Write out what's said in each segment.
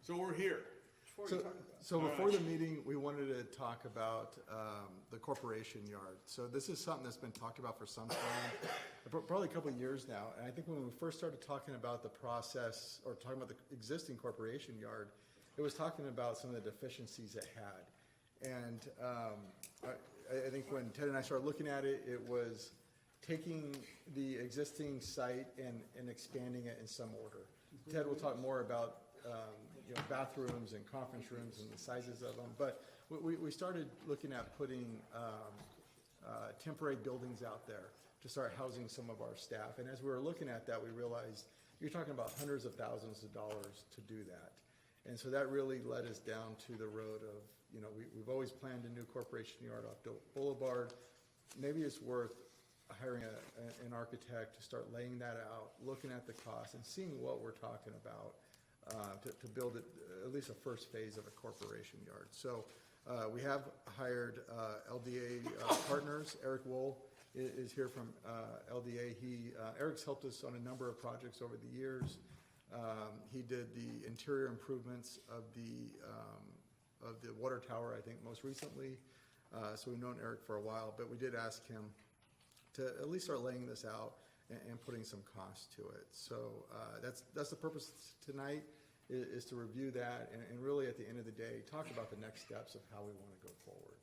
So we're here. So before the meeting, we wanted to talk about the corporation yard. So this is something that's been talked about for some time, probably a couple of years now. And I think when we first started talking about the process or talking about the existing corporation yard, it was talking about some of the deficiencies it had. And I think when Ted and I started looking at it, it was taking the existing site and expanding it in some order. Ted will talk more about bathrooms and conference rooms and the sizes of them. But we started looking at putting temporary buildings out there to start housing some of our staff. And as we were looking at that, we realized you're talking about hundreds of thousands of dollars to do that. And so that really led us down to the road of, we've always planned a new corporation yard off Boulevard. Maybe it's worth hiring an architect to start laying that out, looking at the cost and seeing what we're talking about to build it, at least a first phase of a corporation yard. So we have hired LDA partners. Eric Wool is here from LDA. Eric's helped us on a number of projects over the years. He did the interior improvements of the water tower, I think, most recently. So we've known Eric for a while, but we did ask him to at least start laying this out and putting some cost to it. So that's the purpose tonight, is to review that and really at the end of the day talk about the next steps of how we want to go forward.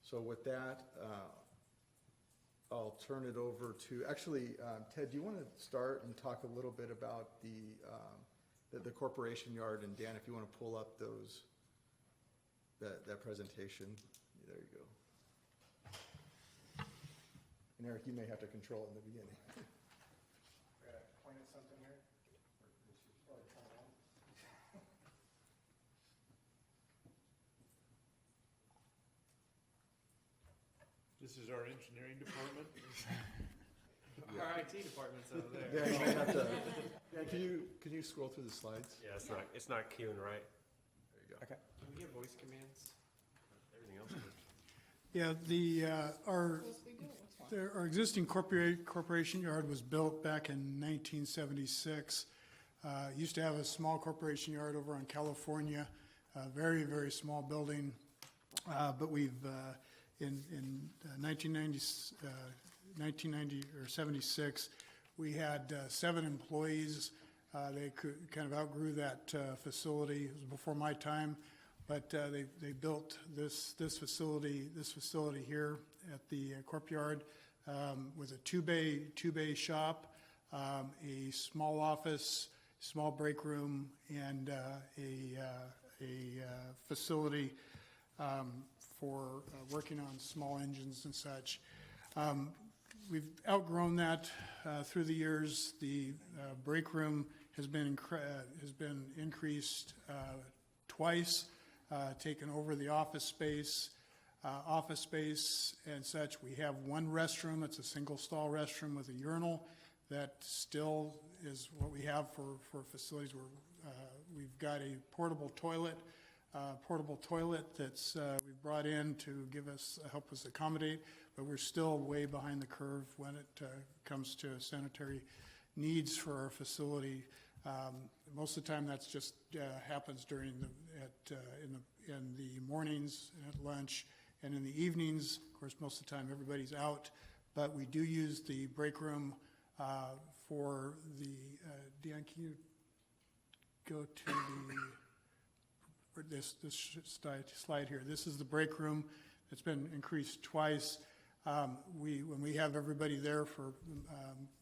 So with that, I'll turn it over to, actually, Ted, do you want to start and talk a little bit about the corporation yard? And Dan, if you want to pull up that presentation, there you go. And Eric, you may have to control it in the beginning. We're going to point at something here. We should probably turn it on. This is our engineering department. Our IT department's over there. Yeah, you may have to. Yeah, can you scroll through the slides? Yeah, it's not queuing right. There you go. Okay. Can we get voice commands? Everything else works. Yeah, our existing corporation yard was built back in 1976. Used to have a small corporation yard over on California, a very, very small building. But we've, in 1990 or 76, we had 7 employees. They kind of outgrew that facility. It was before my time. But they built this facility here at the Corp Yard with a two bay shop, a small office, small break room, and a facility for working on small engines and such. We've outgrown that through the years. The break room has been increased twice. Taken over the office space and such. We have one restroom. It's a single stall restroom with a urinal. That still is what we have for facilities where we've got a portable toilet that's we've brought in to help us accommodate, but we're still way behind the curve when it comes to sanitary needs for our facility. Most of the time, that's just happens during in the mornings and at lunch, and in the evenings. Of course, most of the time everybody's out, but we do use the break room for the. Dan, can you go to this slide here? This is the break room. It's been increased twice. When we have everybody there for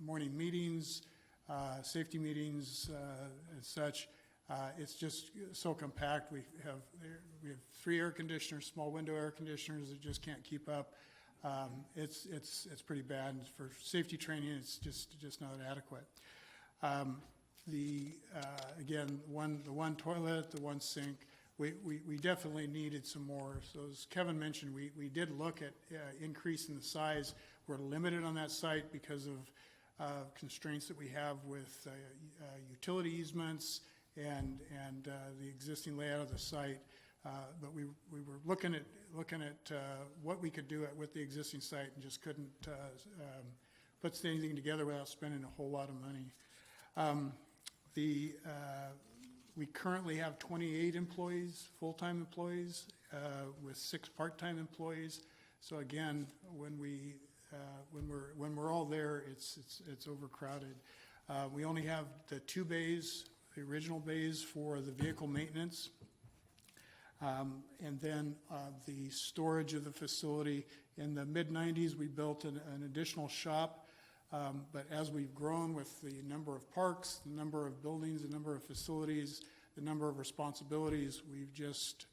morning meetings. Safety meetings and such. It's just so compact. We have 3 air conditioners, small window air conditioners that just can't keep up. It's pretty bad. For safety training, it's just not adequate. Again, the one toilet, the one sink. We definitely needed some more. So as Kevin mentioned, we did look at increasing the size. We're limited on that site because of constraints that we have with utility easements and the existing layout of the site. But we were looking at what we could do with the existing site and just couldn't put anything together without spending a whole lot of money. We currently have 28 employees, full-time employees, with 6 part-time employees. So again, when we're all there, it's overcrowded. We only have the 2 bays, the original bays for the vehicle maintenance. And then the storage of the facility. In the mid-90s, we built an additional shop, but as we've grown with the number of parks, the number of buildings, the number of facilities, the number of responsibilities, we've just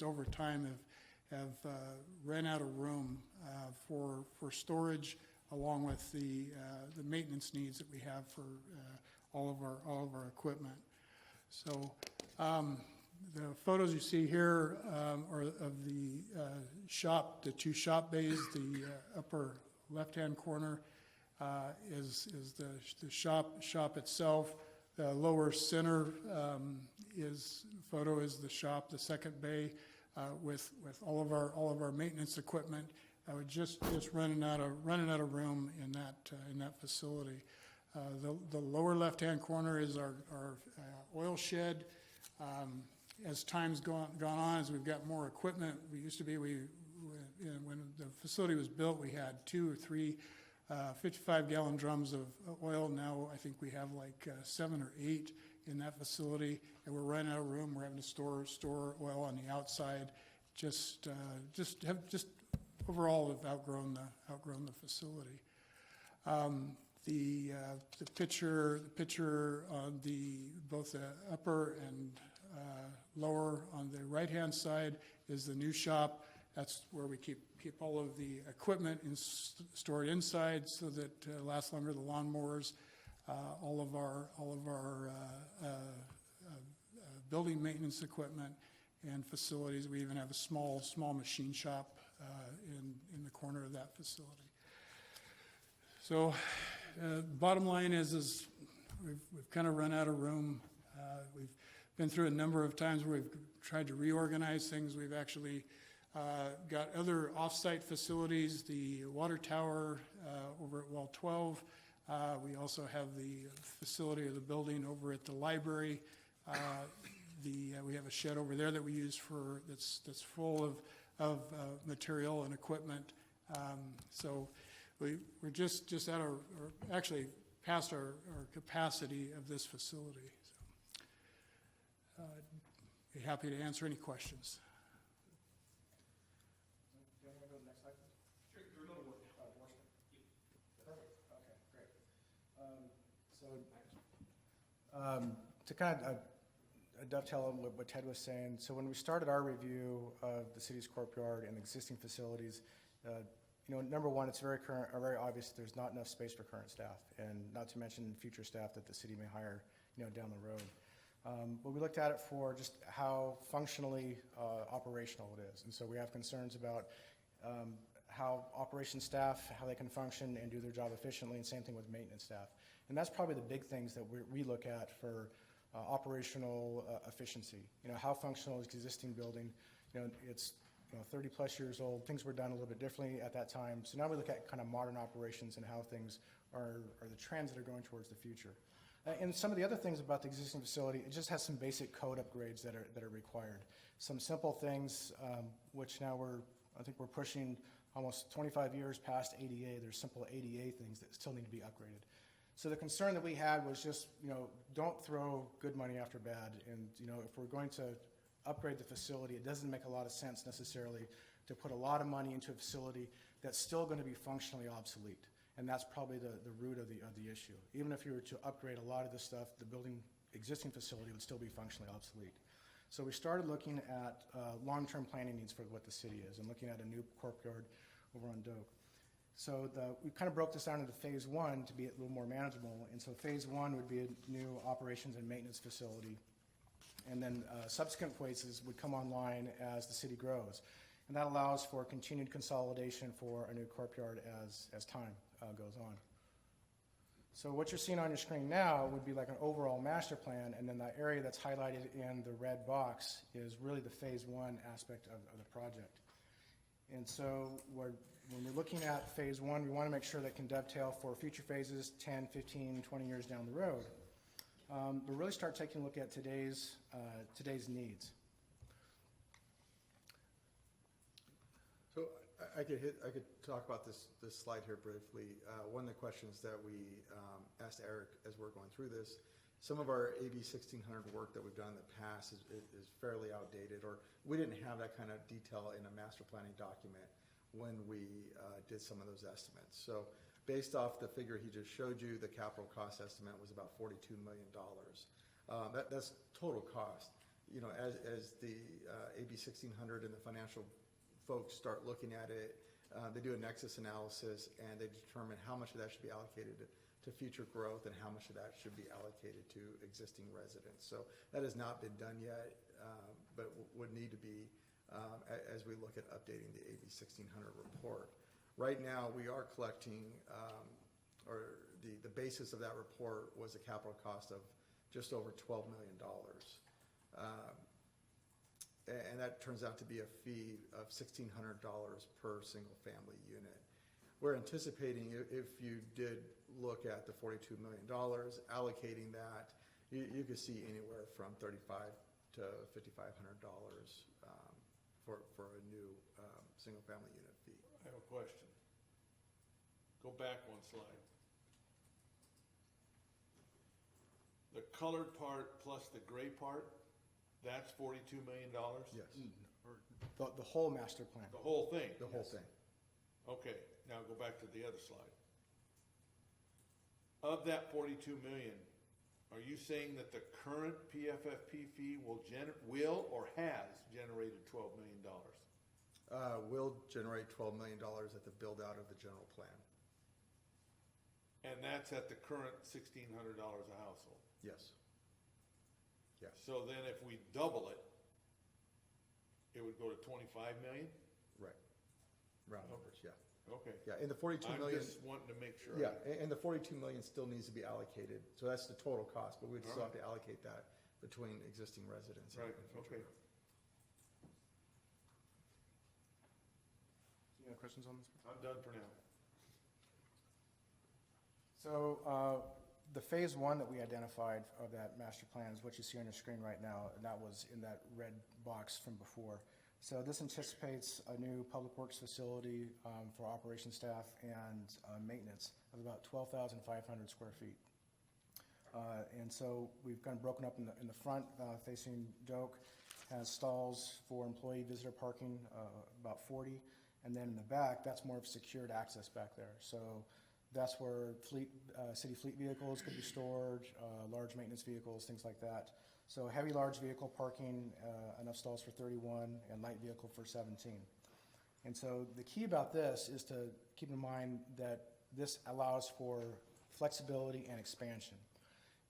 over time have ran out of room for storage, along with the maintenance needs that we have for all of our equipment. So the photos you see here are of the shop, the 2 shop bays. The upper left-hand corner is the shop itself. The lower center photo is the shop, the second bay, with all of our maintenance equipment. We're just running out of room in that facility. The lower left-hand corner is our oil shed. As time's gone on, as we've got more equipment, when the facility was built, we had 2 or 3 55-gallon drums of oil. Now I think we have like 7 or 8 in that facility, and we're running out of room. We're having to store oil on the outside. Just overall have outgrown the facility. The picture on both the upper and lower on the right-hand side is the new shop. That's where we keep all of the equipment stored inside, so that it lasts longer. The lawnmowers, all of our building maintenance equipment and facilities. We even have a small machine shop in the corner of that facility. So, bottom line is we've kind of run out of room. We've been through a number of times where we've tried to reorganize things. We've actually got other off-site facilities, the water tower over at Well 12. We also have the facility of the building over at the library. We have a shed over there that we use that's full of material and equipment. So we're just at actually past our capacity of this facility. So, be happy to answer any questions. Do you want to go to the next slide? Sure. Perfect. Okay, great. To kind of dovetail on what Ted was saying, so when we started our review of the city's courtyard and existing facilities, number one, it's very obvious there's not enough space for current staff, and not to mention future staff that the city may hire, down the road. But we looked at it for just how functionally operational it is, and so we have concerns about how operations staff, how they can function and do their job efficiently, and same thing with maintenance staff. And that's probably the big things that we look at for operational efficiency. How functional is the existing building? It's 30 plus years old. Things were done a little bit differently at that time. So now we look at kind of modern operations and how things are the trends that are going towards the future. And some of the other things about the existing facility, it just has some basic code upgrades that are required. Some simple things, which now I think we're pushing almost 25 years past ADA. There's simple ADA things that still need to be upgraded. So the concern that we had was just, don't throw good money after bad. And, if we're going to upgrade the facility, it doesn't make a lot of sense necessarily to put a lot of money into a facility that's still going to be functionally obsolete. And that's probably the root of the issue. Even if you were to upgrade a lot of this stuff, the existing facility would still be functionally obsolete. So we started looking at long-term planning needs for what the city is, and looking at a new courtyard over on Doak. So we kind of broke this down into phase 1 to be a little more manageable. And so phase 1 would be a new operations and maintenance facility. And then subsequent phases would come online as the city grows. And that allows for continued consolidation for a new courtyard as time goes on. So what you're seeing on your screen now would be like an overall master plan, and then that area that's highlighted in the red box is really the phase 1 aspect of the project. And so when we're looking at phase 1, we want to make sure that can dovetail for future phases 10, 15, 20 years down the road. but really start taking a look at today's needs. So I could talk about this slide here briefly. One of the questions that we asked Eric as we're going through this, some of our AB 1600 work that we've done in the past is fairly outdated, or we didn't have that kind of detail in a master planning document when we did some of those estimates. So based off the figure he just showed you, the capital cost estimate was about $42 million. That's total cost. You know, as the AB 1600 and the financial folks start looking at it, they do a nexus analysis and they determine how much of that should be allocated to future growth and how much of that should be allocated to existing residents. So that has not been done yet, but would need to be as we look at updating the AB 1600 report. Right now, we are collecting, or the basis of that report was a capital cost of just over $12 million. And that turns out to be a fee of $1,600 per single family unit. We're anticipating if you did look at the $42 million, allocating that, you could see anywhere from $3,500 to $5,500 for a new single family unit fee. I have a question. Go back one slide. The colored part plus the gray part, that's $42 million? Yes, The whole master plan. The whole thing? the whole thing. Okay, now go back to the other slide. Of that 42 million, are you saying that the current PFFP fee will or has generated $12 million? Will generate $12 million at the build out of the general plan. And that's at the current $1,600 a household? Yes. Yes. So then if we double it, it would go to 25 million? Right. Round numbers, yeah. Okay. Yeah, and the 42 I'm million. just wanting to make sure. Yeah, and the 42 million still needs to be allocated. So that's the total cost, but we'd still have to allocate that between existing residents. Right, and future okay. growth. Any other questions on this? I'm done for now. So the phase one that we identified of that master plan is what you see on your screen right now, and that was in that red box from before. So this anticipates a new public works facility for operation staff and maintenance of about 12,500 square feet. And so we've kind of broken up in the front facing Doak, has stalls for employee visitor parking, about 40. And then in the back, that's more of secured access back there. So that's where city fleet vehicles could be stored, large maintenance vehicles, things like that. So heavy, large vehicle parking, enough stalls for 31, and light vehicle for 17. And so the key about this is to keep in mind that this allows for flexibility and expansion.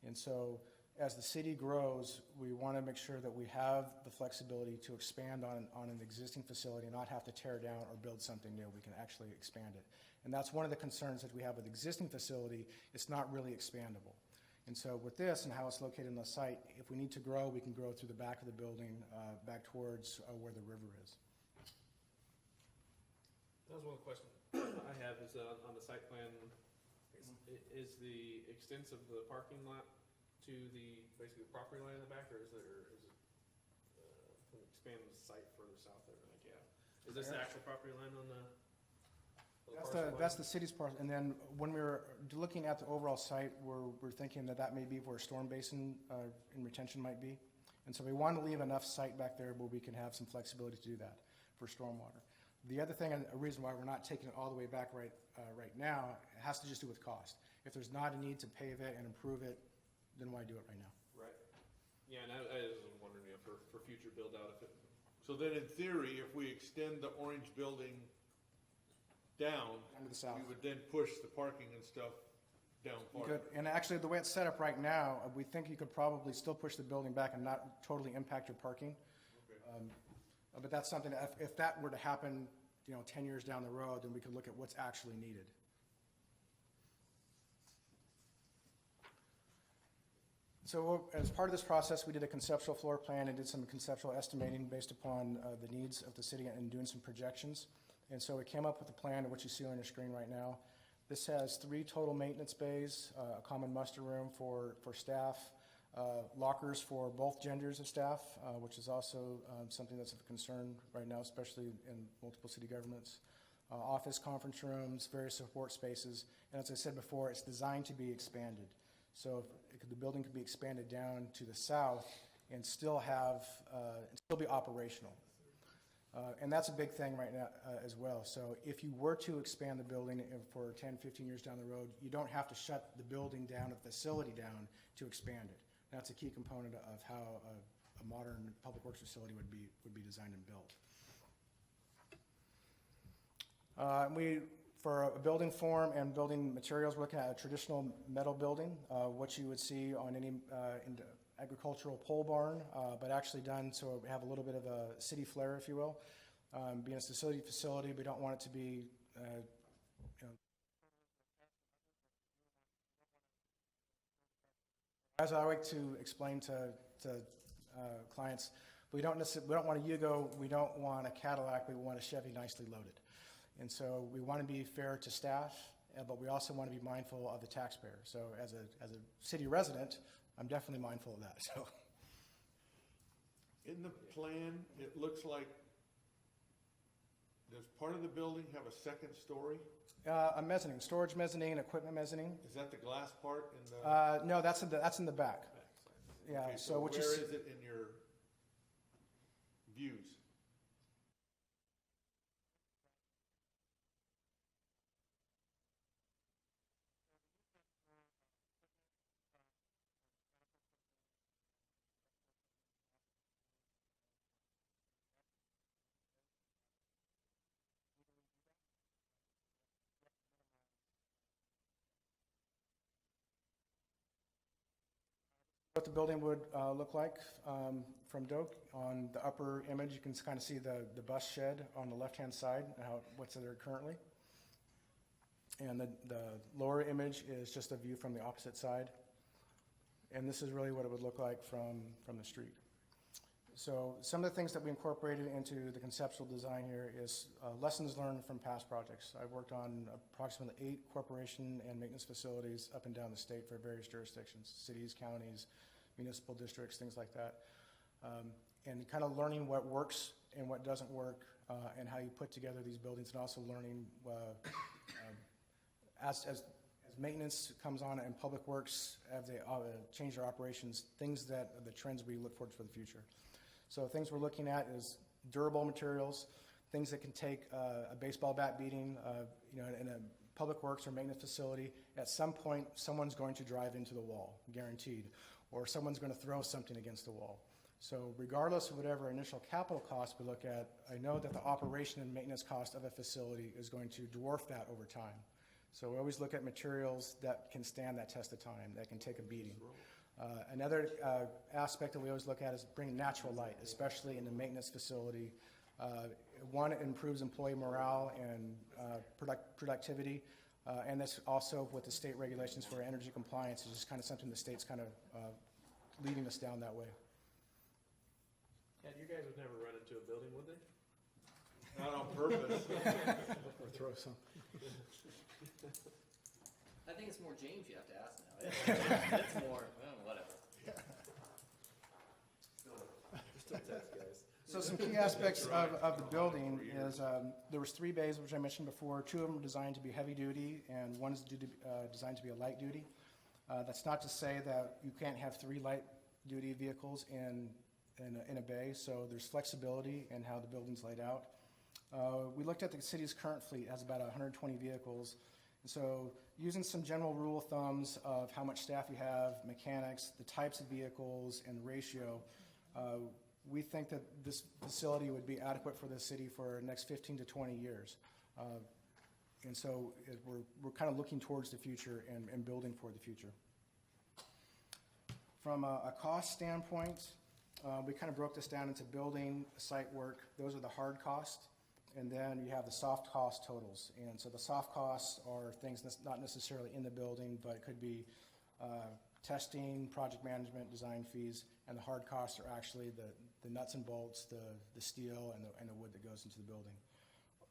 And so as the city grows, we want to make sure that we have the flexibility to expand on an existing facility and not have to tear down or build something new. We can actually expand it. And that's one of the concerns that we have with the existing facility. It's not really expandable. And so with this and how it's located on the site, if we need to grow, we can grow through the back of the building, back towards where the river is. That was one question I have is on the site plan, is the extent of the parking lot to the, basically the property line in the back, or is it expand the site further south there, like, yeah? Is this the actual property line on the? That's the city's part, and then when we were looking at the overall site, we're thinking that may be where a storm basin and retention might be. And so we want to leave enough site back there where we can have some flexibility to do that for stormwater. The other thing, and a reason why we're not taking it all the way back right now, it has to just do with cost. If there's not a need to pave it and improve it, then why do it right now? Right. Yeah, and I was wondering for future build out if it. So then in theory, if we extend the orange building down To the south. we would then push the parking and stuff down You farther. could, and actually, the way it's set up right now, we think you could probably still push the building back and not totally impact your parking. Okay. But that's something that if that were to happen, 10 years down the road, then we could look at what's actually needed. So as part of this process, we did a conceptual floor plan and did some conceptual estimating based upon the needs of the city and doing some projections. And so we came up with a plan of what you see on your screen right now. This has 3 total maintenance bays, a common muster room for staff, lockers for both genders of staff, which is also something that's of concern right now, especially in multiple city governments. Office conference rooms, various support spaces, and as I said before, it's designed to be expanded. So the building could be expanded down to the south and still have, still be operational. And that's a big thing right now as well. So if you were to expand the building for 10, 15 years down the road, you don't have to shut the building down, a facility down, to expand it. That's a key component of how a modern public works facility would be designed and built. For a building form and building materials, we're looking at a traditional metal building, what you would see on any agricultural pole barn, but actually done so we have a little bit of a city flair, if you will. Being a facility, we don't want it to be, as I like to explain to clients, we don't want a Yugo, we don't want a Cadillac, we want a Chevy nicely loaded. And so we want to be fair to staff, but we also want to be mindful of the taxpayer. So as a city resident, I'm definitely mindful of that. So, in the plan, it looks like does part of the building have a second story? a mezzanine, storage mezzanine, equipment mezzanine. Is that the glass part in the? No, that's in the back. Yeah. Okay, So what where you see, is it in your views? what the building would look like from Doak. On the upper image, you can kind of see the bus shed on the left-hand side, what's there currently. And the lower image is just a view from the opposite side. And this is really what it would look like from the street. So some of the things that we incorporated into the conceptual design here is lessons learned from past projects. I've worked on approximately 8 corporation and maintenance facilities up and down the state for various jurisdictions, cities, counties, municipal districts, things like that. And kind of learning what works and what doesn't work and how you put together these buildings, and also learning as maintenance comes on and public works, as they change their operations, the trends we look forward to for the future. So things we're looking at is durable materials, things that can take a baseball bat beating, in a public works or maintenance facility. At some point, someone's going to drive into the wall, guaranteed, or someone's going to throw something against the wall. So regardless of whatever initial capital cost we look at, I know that the operation and maintenance cost of a facility is going to dwarf that over time. So we always look at materials that can stand that test of time, that can take a beating. Another aspect that we always look at is bringing natural light, especially in the maintenance facility. One, it improves employee morale and productivity, and that's also with the state regulations for energy compliance is just kind of something the state's kind of leading us down that way. Yeah, you guys would never run into a building, would they? Not on purpose. Or throw some. I think it's more James you have to ask now. It's more, whatever. Just a test, guys. So some key aspects of the building is there was 3 bays, which I mentioned before. 2 of them are designed to be heavy duty, and one is designed to be a light duty. That's not to say that you can't have 3 light duty vehicles in a bay, so there's flexibility in how the building's laid out. We looked at the city's current fleet. It has about 120 vehicles. And so using some general rule of thumbs of how much staff you have, mechanics, the types of vehicles, and the ratio, we think that this facility would be adequate for the city for the next 15 to 20 years. And so we're kind of looking towards the future and building for the future. From a cost standpoint, we kind of broke this down into building, site work. Those are the hard costs. And then you have the soft cost totals. And so the soft costs are things that's not necessarily in the building, but it could be testing, project management, design fees. And the hard costs are actually the nuts and bolts, the steel and the wood that goes into the building.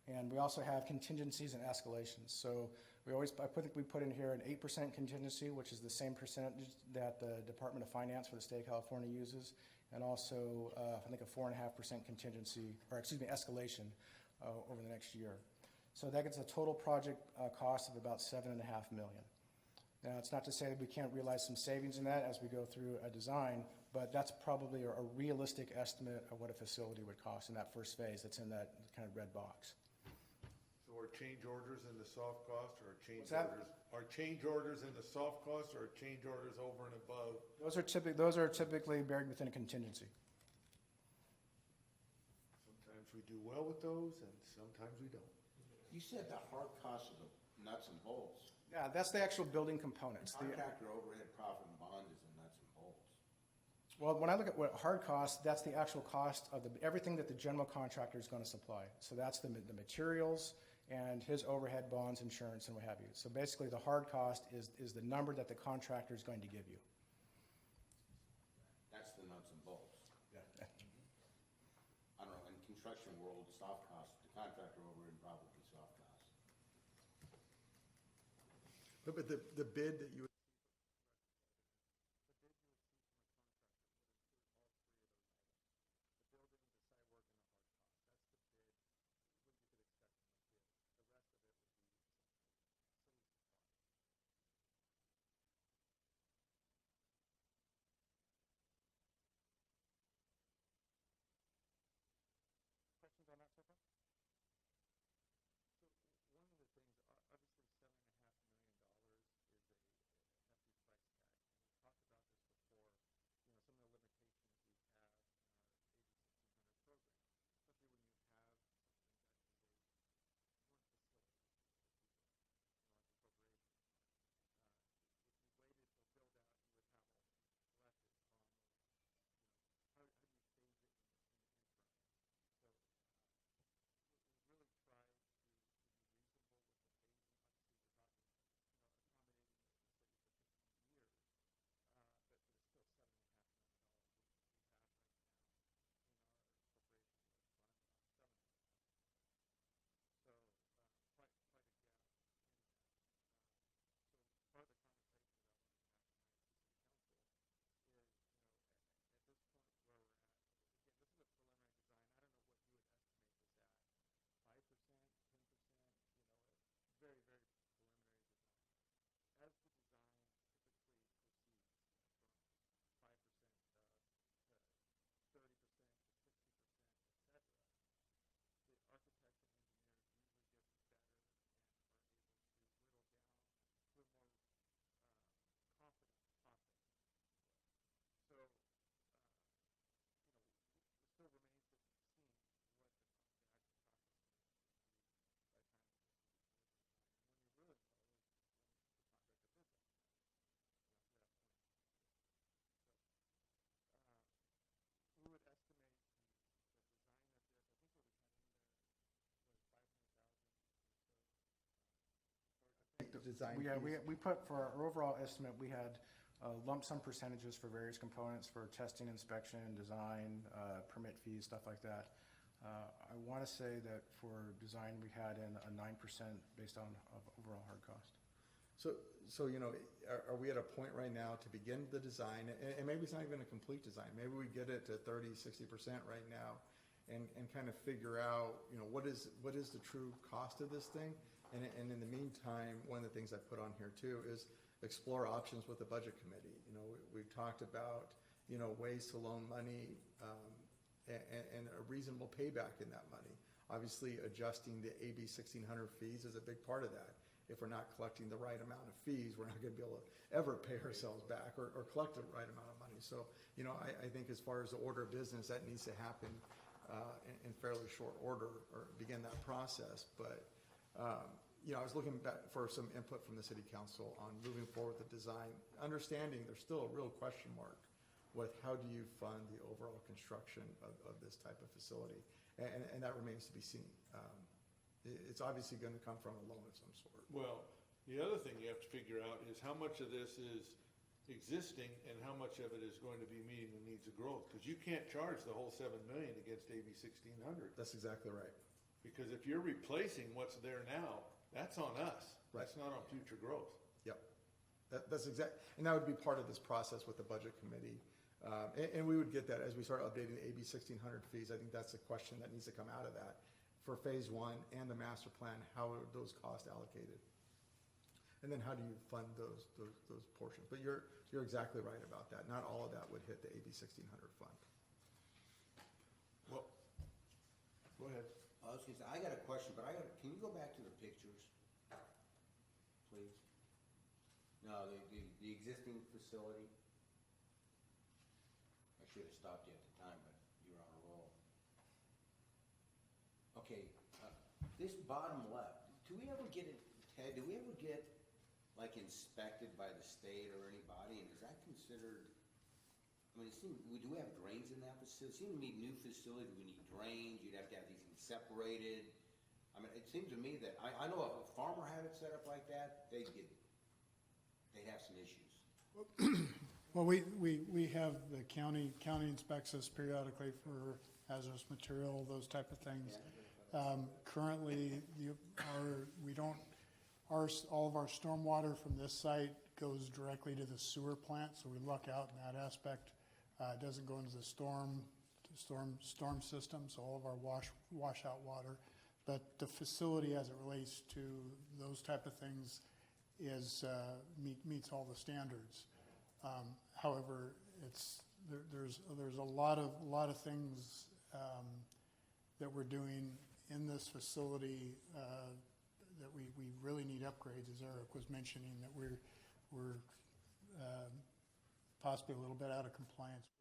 And we also have contingencies and escalations. So I think we put in here an 8% contingency, which is the same percentage that the Department of Finance for the state of California uses, and also I think a 4.5% contingency, or excuse me, escalation over the next year. So that gets a total project cost of about $7.5 million. Now, it's not to say that we can't realize some savings in that as we go through a design, but that's probably a realistic estimate of what a facility would cost in that first phase that's in that kind of red box. So are change orders in the soft cost, or What's that? are change orders in the soft cost, or change orders over and above? Those are typically buried within a contingency. Sometimes we do well with those, and sometimes we don't. You said the hard cost of the nuts and bolts. Yeah, that's the actual building components. Contractor overhead, profit, and bond is the nuts and bolts. Well, when I look at what hard cost, that's the actual cost of everything that the general contractor is going to supply. So that's the materials and his overhead, bonds, insurance, and what have you. So basically, the hard cost is the number that the contractor is going to give you. That's the nuts and bolts. Yeah. I don't know, in construction world, soft cost, the contractor overhead probably soft cost. But the bid that you design We put for our overall estimate, we had lump sum percentages for various components for testing, inspection, design, permit fees, stuff like that. I want to say that for design, we had in a 9% based on overall hard cost. So you know, are we at a point right now to begin the design, and maybe it's not even a complete design, maybe we get it to 30, 60% right now, and kind of figure out, you know, what is the true cost of this thing, and in the meantime, one of the things I put on here too is explore options with the budget committee. You know, we've talked about, you know, ways to loan money, and a reasonable payback in that money. Obviously, adjusting the AB 1600 fees is a big part of that. If we're not collecting the right amount of fees, we're not going to be able to ever pay ourselves back or collect the right amount of money. So, you know, I think as far as the order of business, that needs to happen in fairly short order, or begin that process. But, you know, I was looking back for some input from the city council on moving forward with the design, understanding there's still a real question mark with how do you fund the overall construction of this type of facility, and that remains to be seen. It's obviously going to come from a loan of some sort. Well, the other thing you have to figure out is how much of this is existing and how much of it is going to be meeting the needs of growth. Because you can't charge the whole $7 million against AB 1600. That's exactly right. Because if you're replacing what's there now, that's on us. Right. That's not on future growth. Yep. That's exact, and that would be part of this process with the budget committee. And we would get that as we start updating the AB 1600 fees. I think that's the question that needs to come out of that. For phase one and the master plan, how are those costs allocated? And then how do you fund those portions? But you're exactly right about that. Not all of that would hit the AB 1600 fund. Well, go ahead. I was gonna say, I got a question, but can you go back to the pictures, please? No, the existing facility. I should have stopped you at the time, but you were on a roll. Okay, this bottom left, do we ever get it, Ted, do we ever get, like, inspected by the state or anybody, and is that considered, I mean, do we have drains in that facility? It seemed to me new facility, we need drains, you'd have to have these things separated. I mean, it seems to me that, I know if a farmer had it set up like that, they'd have some issues. Well, we have the county inspects us periodically for hazardous material, those type of things. Currently, all of our stormwater from this site goes directly to the sewer plant, so we luck out in that aspect. It doesn't go into the storm system, so all of our washout water. But the facility, as it relates to those type of things, meets all the standards. However, there's a lot of things that we're doing in this facility that we really need upgrades, as Eric was mentioning, that we're possibly a little bit out of compliance.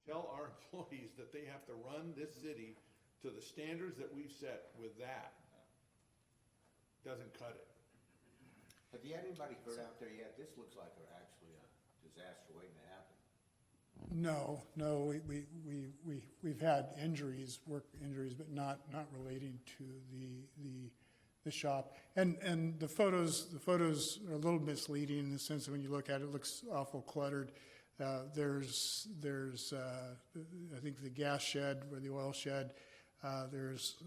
Tell our employees that they have to run this city to the standards that we've set with that. Doesn't cut it. Have you had anybody hurt out there yet? This looks like actually a disaster waiting to happen. No, we've had injuries, work injuries, but not relating to the shop. And the photos are a little misleading in the sense that when you look at it, it looks awful cluttered. There's I think the gas shed or the oil shed, there's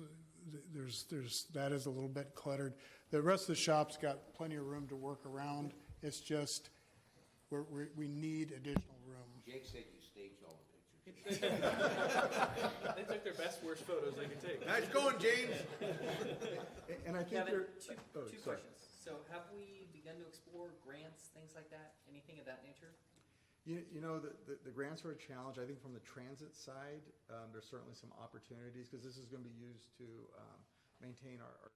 that is a little bit cluttered. The rest of the shop's got plenty of room to work around. It's just we need additional room. Jake said you staged all the pictures. They took their best, worst photos they could take. Nice going, James. And I think Kevin, you're... two questions. So have we begun to explore grants, things like that, anything of that nature? You know, the grants are a challenge. I think from the transit side, there's certainly some opportunities because this is going to be used to maintain our transit facilities.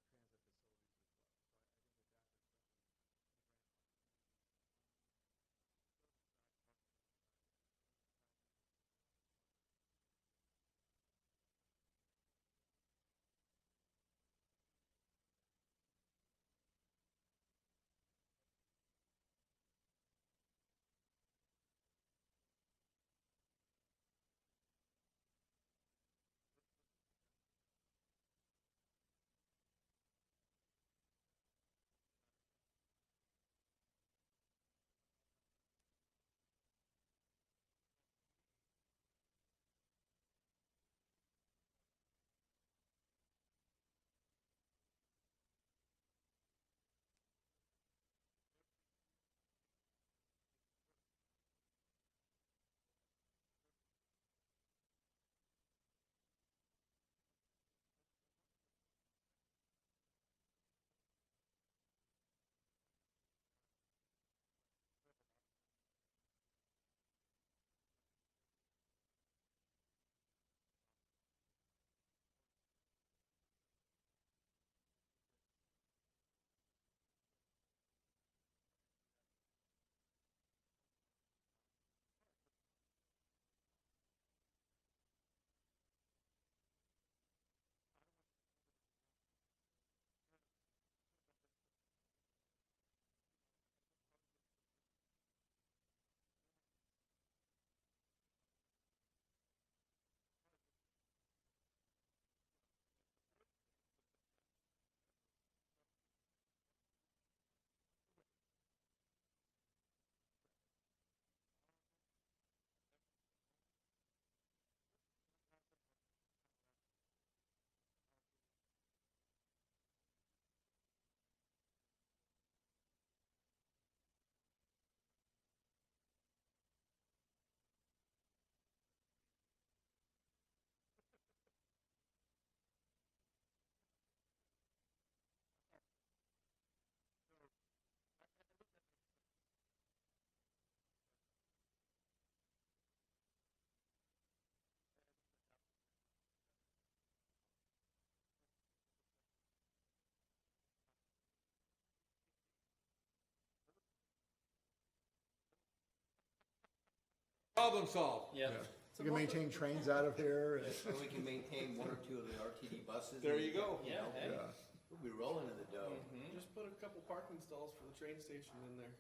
Problem solved. Yeah. You can maintain trains out of here. Or we can maintain one or two of the RTD buses. There you go. Yeah, hey. Yeah. We'll be rolling in the dough. Just put a couple parking stalls for the train station in there.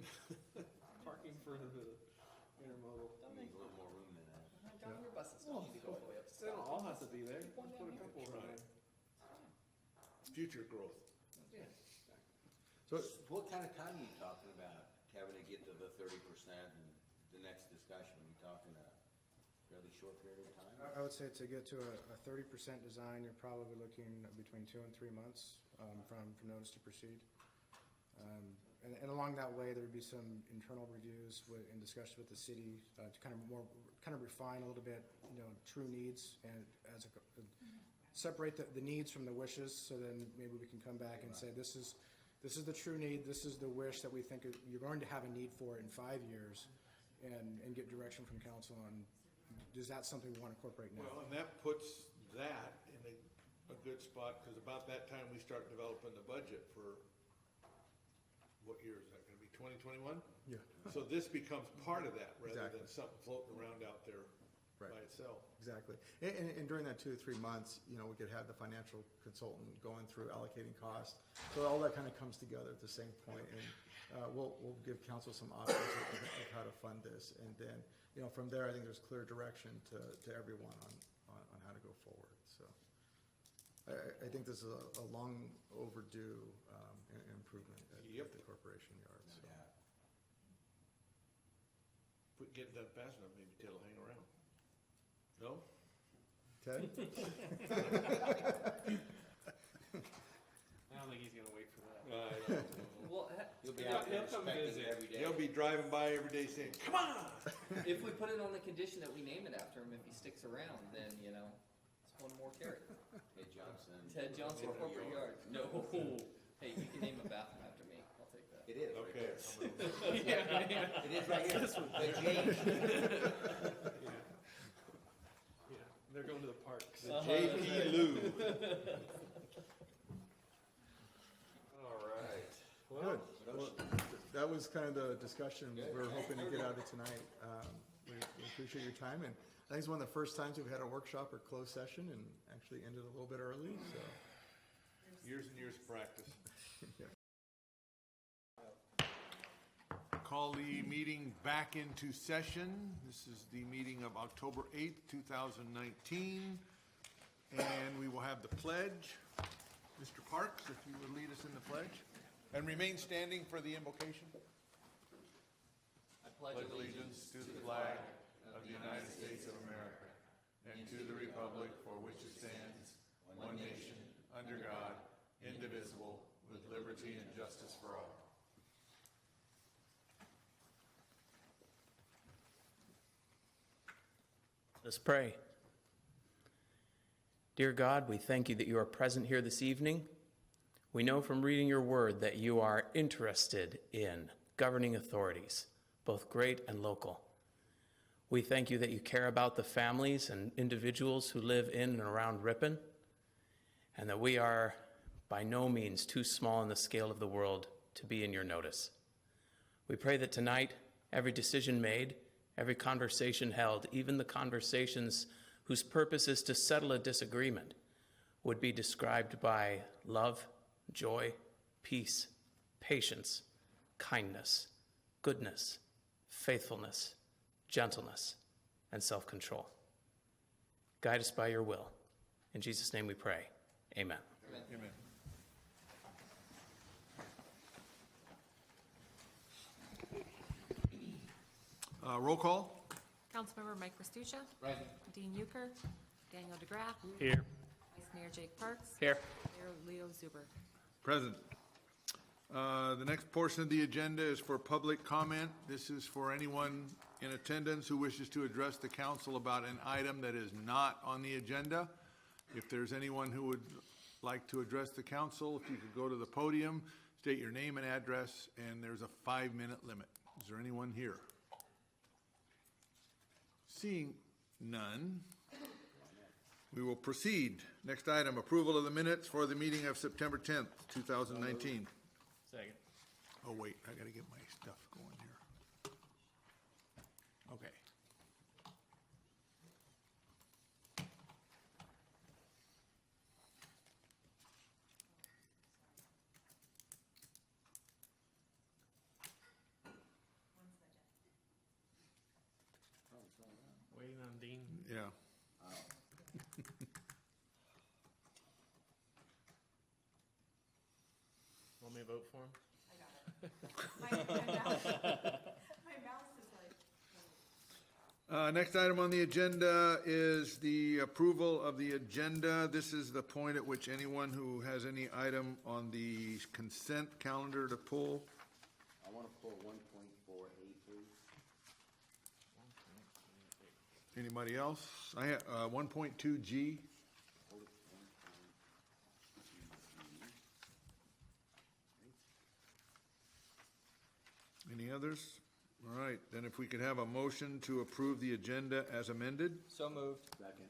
Parking for the intermodal. We need a little more room than that. Down your buses, don't need to go all the way up to They don't Scott. all have to be there. Just put a couple in there. Future growth. Yeah. So, What kind of time are you talking about, Kevin, to get to the 30% and the next discussion? Are we talking a fairly short period of time? I would say to get to a 30% design, you're probably looking between 2 and 3 months from notice to proceed. And along that way, there would be some internal reviews in discussion with the city to kind of refine a little bit, true needs and separate the needs from the wishes. So then maybe we can come back and say, this is the true need, this is the wish that we think you're going to have a need for in 5 years, and get direction from council on, is that something we want to incorporate now? Well, and that puts that in a good spot, because about that time we start developing the budget for, what year is that gonna be, 2021? yeah, So this becomes part of that, rather Exactly. than something floating around out there Right. by itself. exactly. And during that 2 to 3 months, we could have the financial consultant going through allocating costs. So all that kind of comes together at the same point, and we'll give council some options of how to fund this. And then, from there, I think there's clear direction to everyone on how to go forward. So I think this is a long overdue improvement at Yep. the corporation yard. So. Yeah. If we get it done fast enough, maybe Ted'll hang around. No? Ted? I don't think he's gonna wait for that. Well, You'll be out there He'll come inspecting visit. it every day. He'll be driving by every day saying, come on! if we put it on the condition that we name it after him, if he sticks around, then, it's one more carrot. Ted Johnson. Ted Johnson Corporate Yard. No, hey, you can name a bathroom after me, I'll take that. It is, right Okay. there. It is right here. The James. Yeah, they're going to the parks. The JP Lou. All right. Good. Well, that was kind of the discussion we were hoping to get out of tonight. We appreciate your time, and I think it's one of the first times we've had a workshop or closed session and actually ended a little bit early, so. Years and years of practice. Yeah. Call the meeting back into session. This is the meeting of October 8th, 2019. And we will have the pledge. Mr. Parks, if you would lead us in the pledge. And remain standing for the invocation. I pledge allegiance to the flag of the United States of America and to the republic for which it stands, one nation, under God, indivisible, with liberty and justice for all. Let us pray. Dear God, we thank you that you are present here this evening. We know from reading your word that you are interested in governing authorities, both great and local. We thank you that you care about the families and individuals who live in and around Ripon, and that we are by no means too small in the scale of the world to be in your notice. We pray that tonight, every decision made, every conversation held, even the conversations whose purpose is to settle a disagreement, would be described by love, joy, peace, patience, kindness, goodness, faithfulness, gentleness, and self-control. Guide us by your will. In Jesus' name we pray. Amen. Amen. Roll call? Councilmember Mike Restuccia. Right. Dean Euchre. Daniel DeGraff. Here. Vice Mayor Jake Parks. Here. Mayor Leo Zuber. Present. The next portion of the agenda is for public comment. This is for anyone in attendance who wishes to address the council about an item that is not on the agenda. If there's anyone who would like to address the council, if you could go to the podium, state your name and address, and there's a 5-minute limit. Is there anyone here? Seeing none, we will proceed. Next item, approval of the minutes for the meeting of September 10th, 2019. Second. Oh, wait, I gotta get my stuff going here. Okay. Dean. Yeah. Want me to vote for him? Next item on the agenda is the approval of the agenda. This is the point at which anyone who has any item on the consent calendar to pull. I wanna pull 1.48, please. Anybody else? I have, 1.2G. Hold it, 1.2G. Any others? All right, then if we could have a motion to approve the agenda as amended. So moved. Second.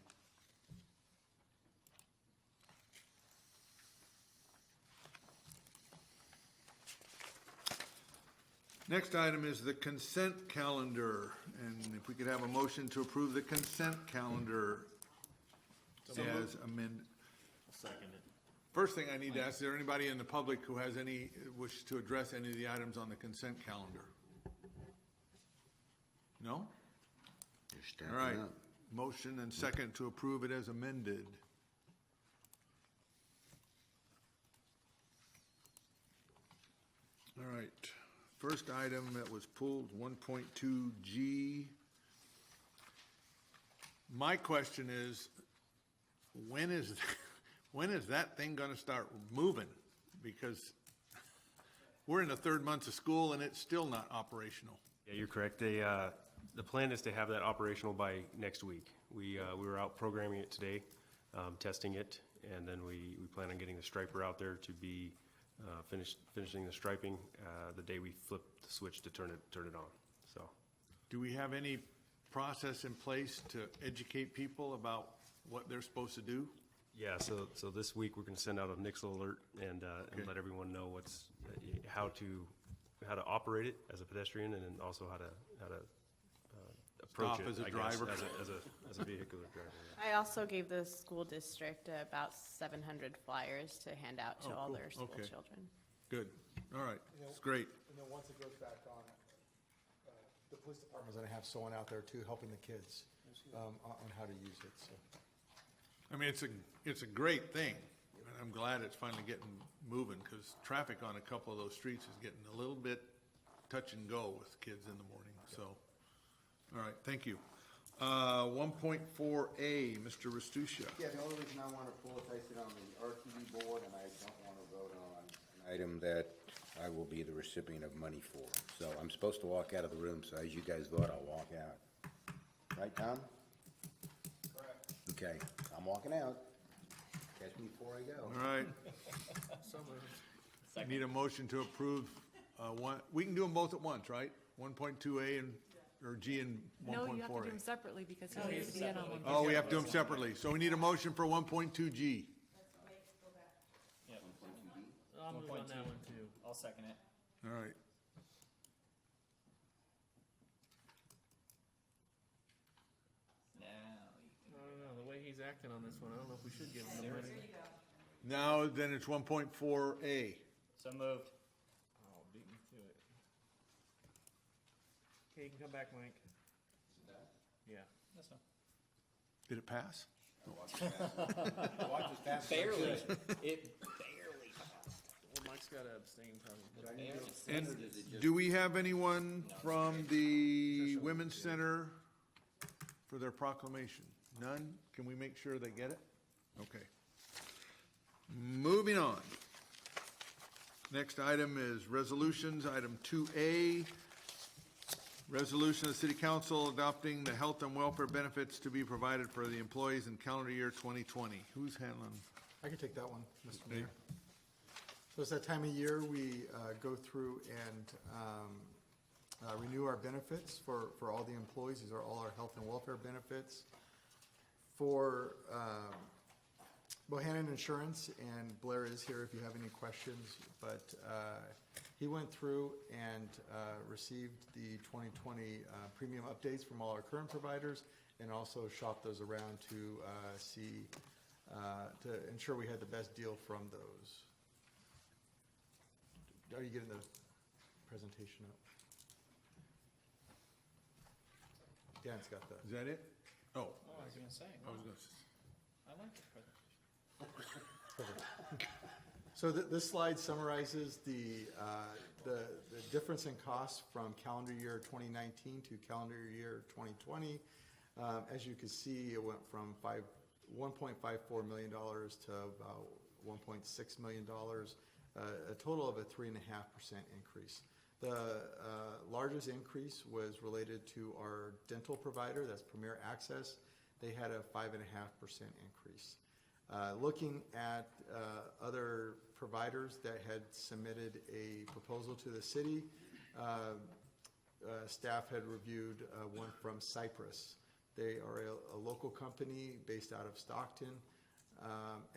Next item is the consent calendar, and if we could have a motion to approve the consent calendar as amended. Second it. First thing I need to ask, is there anybody in the public who has any, wish to address any of the items on the consent calendar? No? You're stepping All right, up. motion and second to approve it as amended. All right, first item that was pulled, 1.2G. My question is, when is that thing gonna start moving? Because we're in the third month of school and it's still not operational. Yeah, you're correct. The plan is to have that operational by next week. We were out programming it today, testing it, and then we plan on getting the striper out there to be finishing the striping the day we flip the switch to turn it on. So, Do we have any process in place to educate people about what they're supposed to do? yeah, so this week we're going to send out a NIXL alert and let everyone know how to operate it as a pedestrian, and then also how to approach Stop it as a I guess, driver. as a vehicular driver. Yeah. I also gave the school district about 700 flyers to hand out to Oh, all cool. their school Okay. children. Good, all right, it's great. And then once it goes back on, the police department's gonna have someone out there too, helping the kids, on how to use it, so. I mean, it's a great thing, and I'm glad it's finally getting moving, because traffic on a couple of those streets is getting a little bit touch and go with kids in the morning, so. All right, thank you. 1.4A, Mr. Restuccia. Yeah, the only reason I want to pull is I sit on the RTV board and I don't want to vote on an item that I will be the recipient of money for. So I'm supposed to walk out of the room, so as you guys vote, I'll walk out. Right, Tom? Correct. Okay, I'm walking out. Catch me before I go. All right. Need a motion to approve, we can do them both at once, right? 1.2A or G and 1.4A? No, you have to do them separately because he needs to be in on one. Oh, we have to do them separately. So we need a motion for 1.2G. I'll move on that one too. I'll second it. All right. Now, I don't know, the way he's acting on this one, I don't know if we should give him the money. Now, then it's 1.4A. so moved. Oh, beat me to it. Okay, you can come back, Mike. Yeah. That's fine. Did it pass? Barely. It barely passed. Well, Mike's got to abstain probably. And do we have anyone from the Women's Center for their proclamation? None? Can we make sure they get it? Okay. Moving on. Next item is resolutions, item 2A. Resolution of the City Council adopting the health and welfare benefits to be provided for the employees in calendar year 2020. Who's handling? I can take that one, Mr. Mayor. So it's that time of year, we go through and renew our benefits for all the employees. These are all our health and welfare benefits. For Bohannon Insurance, and Blair is here if you have any questions, but he went through and received the 2020 premium updates from all our current providers, and also shopped those around to see, to ensure we had the best deal from those. Are you getting the presentation up? Dan's got that. Is that it? Oh, Oh, I was gonna say, I was gonna say. I like the presentation. So this slide summarizes the difference in costs from calendar year 2019 to calendar year 2020. As you can see, it went from $1.54 million to about $1.6 million, a total of a 3.5% increase. The largest increase was related to our dental provider, that's Premier Access. They had a 5.5% increase. Looking at other providers that had submitted a proposal to the city, staff had reviewed one from Cypress. They are a local company based out of Stockton,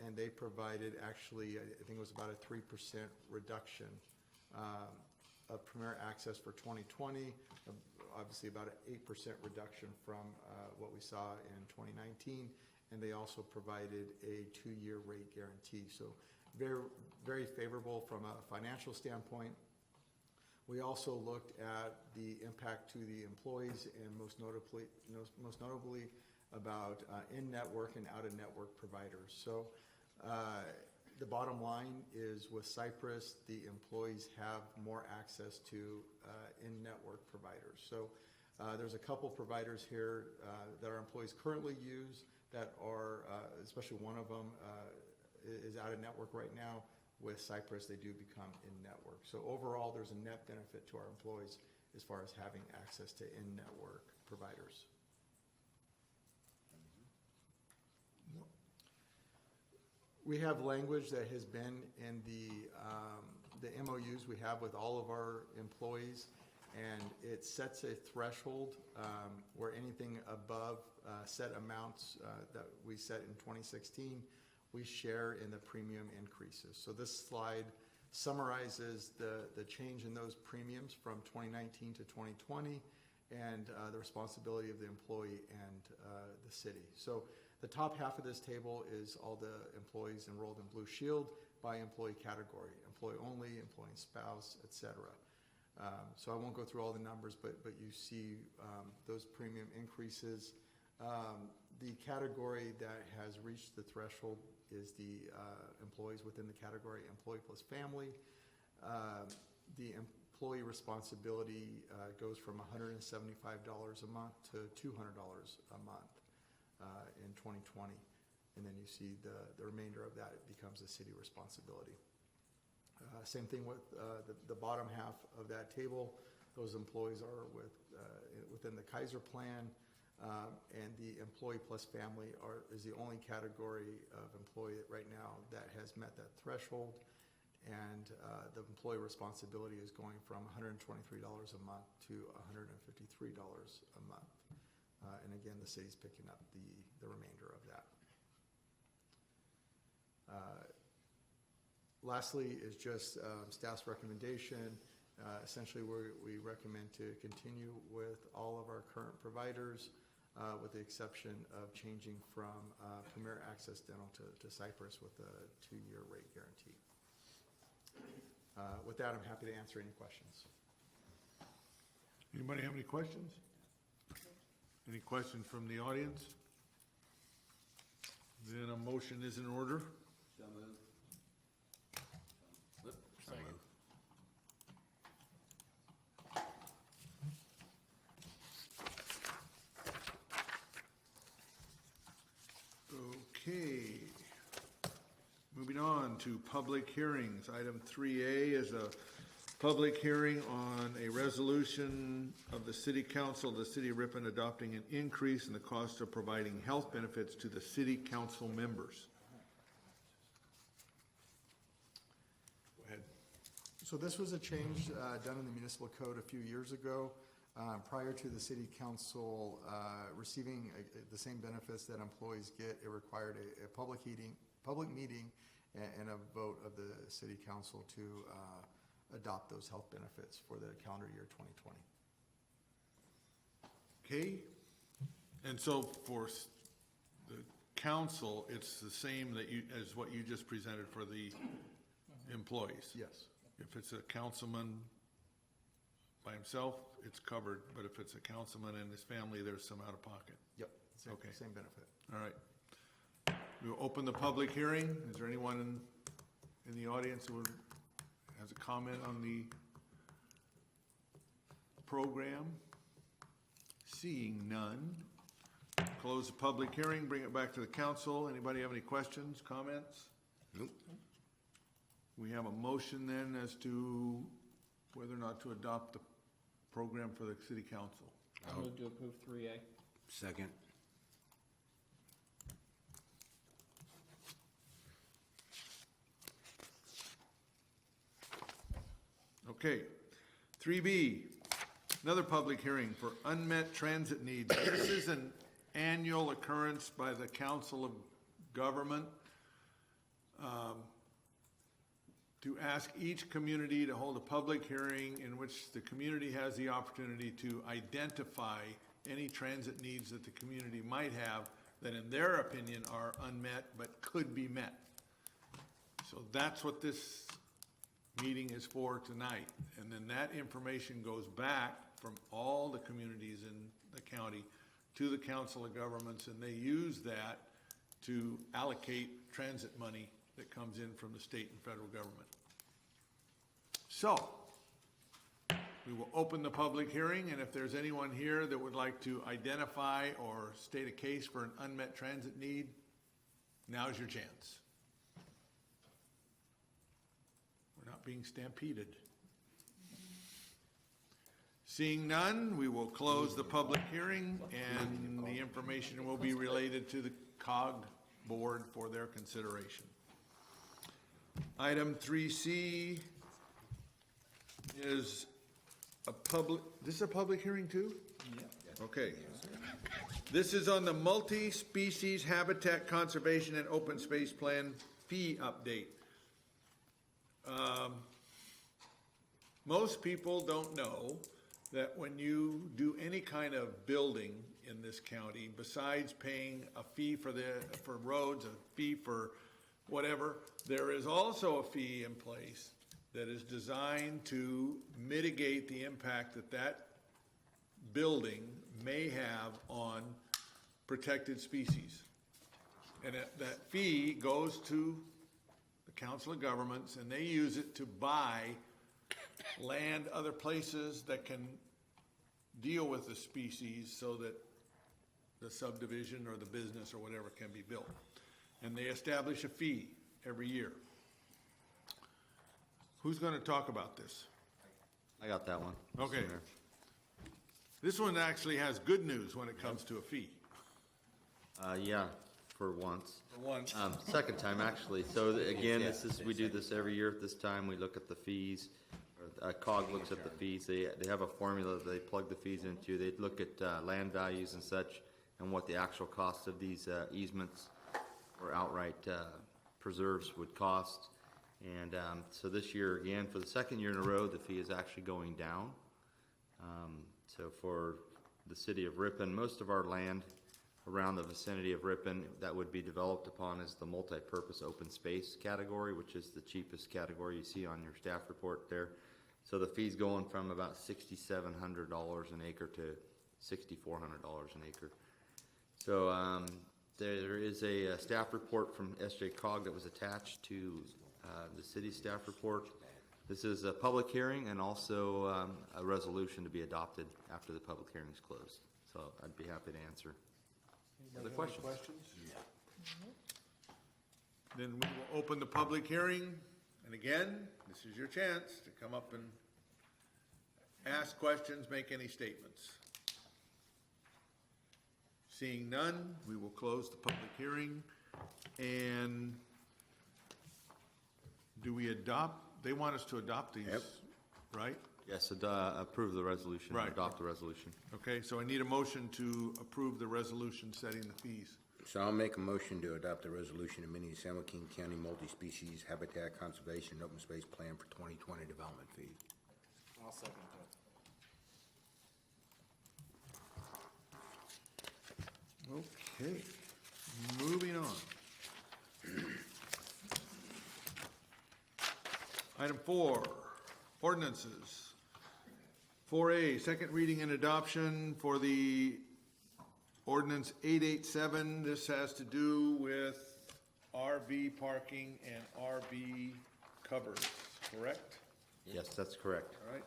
and they provided actually, I think it was about a 3% reduction of Premier Access for 2020, obviously about an 8% reduction from what we saw in 2019, and they also provided a 2-year rate guarantee. So very, very favorable from a financial standpoint. We also looked at the impact to the employees and most notably about in-network and out-of-network providers. So the bottom line is with Cypress, the employees have more access to in-network providers. So there's a couple providers here that our employees currently use that are, especially one of them is out-of-network right now. With Cypress, they do become in-network. So overall, there's a net benefit to our employees as far as having access to in-network providers. We have language that has been in the MOUs we have with all of our employees, and it sets a threshold where anything above set amounts that we set in 2016, we share in the premium increases. So this slide summarizes the change in those premiums from 2019 to 2020 and the responsibility of the employee and the city. So the top half of this table is all the employees enrolled in Blue Shield by employee category, employee only, employee spouse, etc. So I won't go through all the numbers, but you see those premium increases. The category that has reached the threshold is the employees within the category employee plus family. The employee responsibility goes from $175 a month to $200 a month in 2020. And then you see the remainder of that becomes a city responsibility. Same thing with the bottom half of that table. Those employees are within the Kaiser plan. And the employee plus family is the only category of employee right now that has met that threshold. And the employee responsibility is going from $123 a month to $153 a month. And again, the city's picking up the remainder of that. Lastly is just staff's recommendation. Essentially, we recommend to continue with all of our current providers, with the exception of changing from Premier Access Dental to Cypress with a 2-year rate guarantee. With that, I'm happy to answer any questions. Anybody have any questions? Any questions from the audience? Then a motion is in order. So moved. Okay. Moving on to public hearings. Item 3A is a public hearing on a resolution of the City Council of the City of Ripon adopting an increase in the cost of providing health benefits to the City Council members. Go ahead. So this was a change done in the municipal code a few years ago. Prior to the city council receiving the same benefits that employees get, it required a public meeting and a vote of the city council to adopt those health benefits for the calendar year 2020. Okay. And so for the council, it's the same as what you just presented for the employees? Yes. If it's a councilman by himself, it's covered, but if it's a councilman and his family, there's some out of pocket. Yep. Okay. Same benefit. All right. We will open the public hearing. Is there anyone in the audience who has a comment on the program? Seeing none. Close the public hearing, bring it back to the council. Anybody have any questions, comments? Nope. We have a motion then as to whether or not to adopt the program for the city council. I move to approve 3A. Second. Okay. 3B, another public hearing for unmet transit needs. This is an annual occurrence by the Council of Government to ask each community to hold a public hearing in which the community has the opportunity to identify any transit needs that the community might have that in their opinion are unmet but could be met. So that's what this meeting is for tonight. And then that information goes back from all the communities in the county to the Council of Governments, and they use that to allocate transit money that comes in from the state and federal government. So, we will open the public hearing, and if there's anyone here that would like to identify or state a case for an unmet transit need, now's your chance. We're not being stampeded. Seeing none, we will close the public hearing, and the information will be related to the COG board for their consideration. Item 3C is this is a public hearing too? Yeah. Okay. This is on the multi-species habitat conservation and open space plan fee update. Most people don't know that when you do any kind of building in this county, besides paying a fee for roads, a fee for whatever, there is also a fee in place that is designed to mitigate the impact that that building may have on protected species. And that fee goes to the Council of Governments, and they use it to buy land other places that can deal with the species so that the subdivision or the business or whatever can be built. And they establish a fee every year. Who's going to talk about this? I got that one. Okay. Sooner. This one actually has good news when it comes to a fee. Yeah, for once. For once. Second time, actually. So again, we do this every year at this time. We look at the fees. COG looks at the fees. They have a formula that they plug the fees into. They look at land values and such and what the actual cost of these easements or outright preserves would cost. And so this year, again, for the second year in a row, the fee is actually going down. So for the city of Ripon, most of our land around the vicinity of Ripon that would be developed upon is the multi-purpose open space category, which is the cheapest category you see on your staff report there. So the fee's going from about $6,700 an acre to $6,400 an acre. So there is a staff report from SJ COG that was attached to the city staff report. This is a public hearing and also a resolution to be adopted after the public hearing is closed. So I'd be happy to answer. Other questions? Then we will open the public hearing. And again, this is your chance to come up and ask questions, make any statements. Seeing none, we will close the public hearing. And do we adopt? They want us to adopt these, right? Yes, approve the resolution, Right. adopt the resolution. Okay, so I need a motion to approve the resolution setting the fees. So I'll make a motion to adopt the resolution amending San Joaquin County Multi-Species Habitat Conservation and Open Space Plan for 2020 development fee. I'll second that. Okay, moving on. Item 4, ordinances. 4A, second reading and adoption for the Ordinance 887, this has to do with RV parking and RV covers, correct? Yes, that's correct. All right.